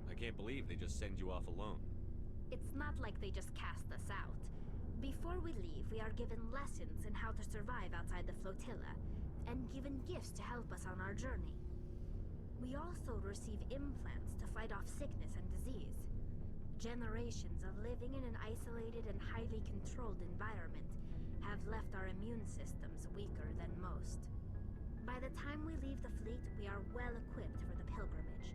I can't believe they just send you off alone. It's not like they just cast us out. Before we leave, we are given lessons in how to survive outside the flotilla, and given gifts to help us on our journey. We also receive implants to fight off sickness and disease. Generations of living in an isolated and highly controlled environment have left our immune systems weaker than most. By the time we leave the fleet, we are well equipped for the pilgrimage.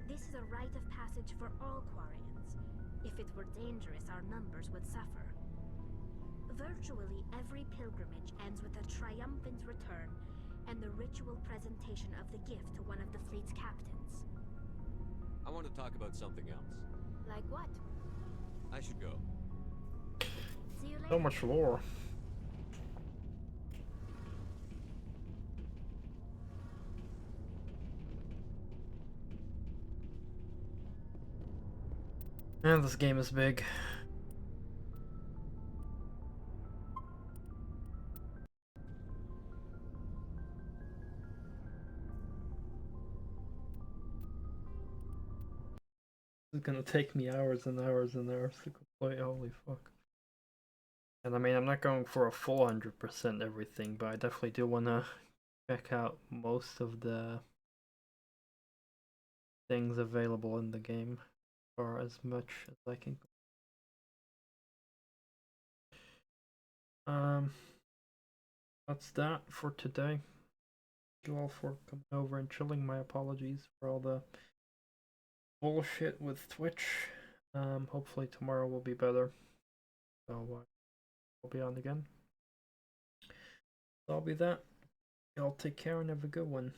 This is a rite of passage for all Quarians. If it were dangerous, our numbers would suffer. Virtually every pilgrimage ends with a triumphant return and the ritual presentation of the gift to one of the fleet's captains. I want to talk about something else. Like what? I should go. See you later. So much lore. Man, this game is big. It's gonna take me hours and hours and hours to complete. Holy fuck. And I mean, I'm not going for a full 100% everything, but I definitely do want to check out most of the things available in the game, or as much as I can. That's that for today. Thank you all for coming over and chilling. My apologies for all the bullshit with Twitch. Hopefully tomorrow will be better. So I'll be on again. That'll be that. Y'all take care and have a good one.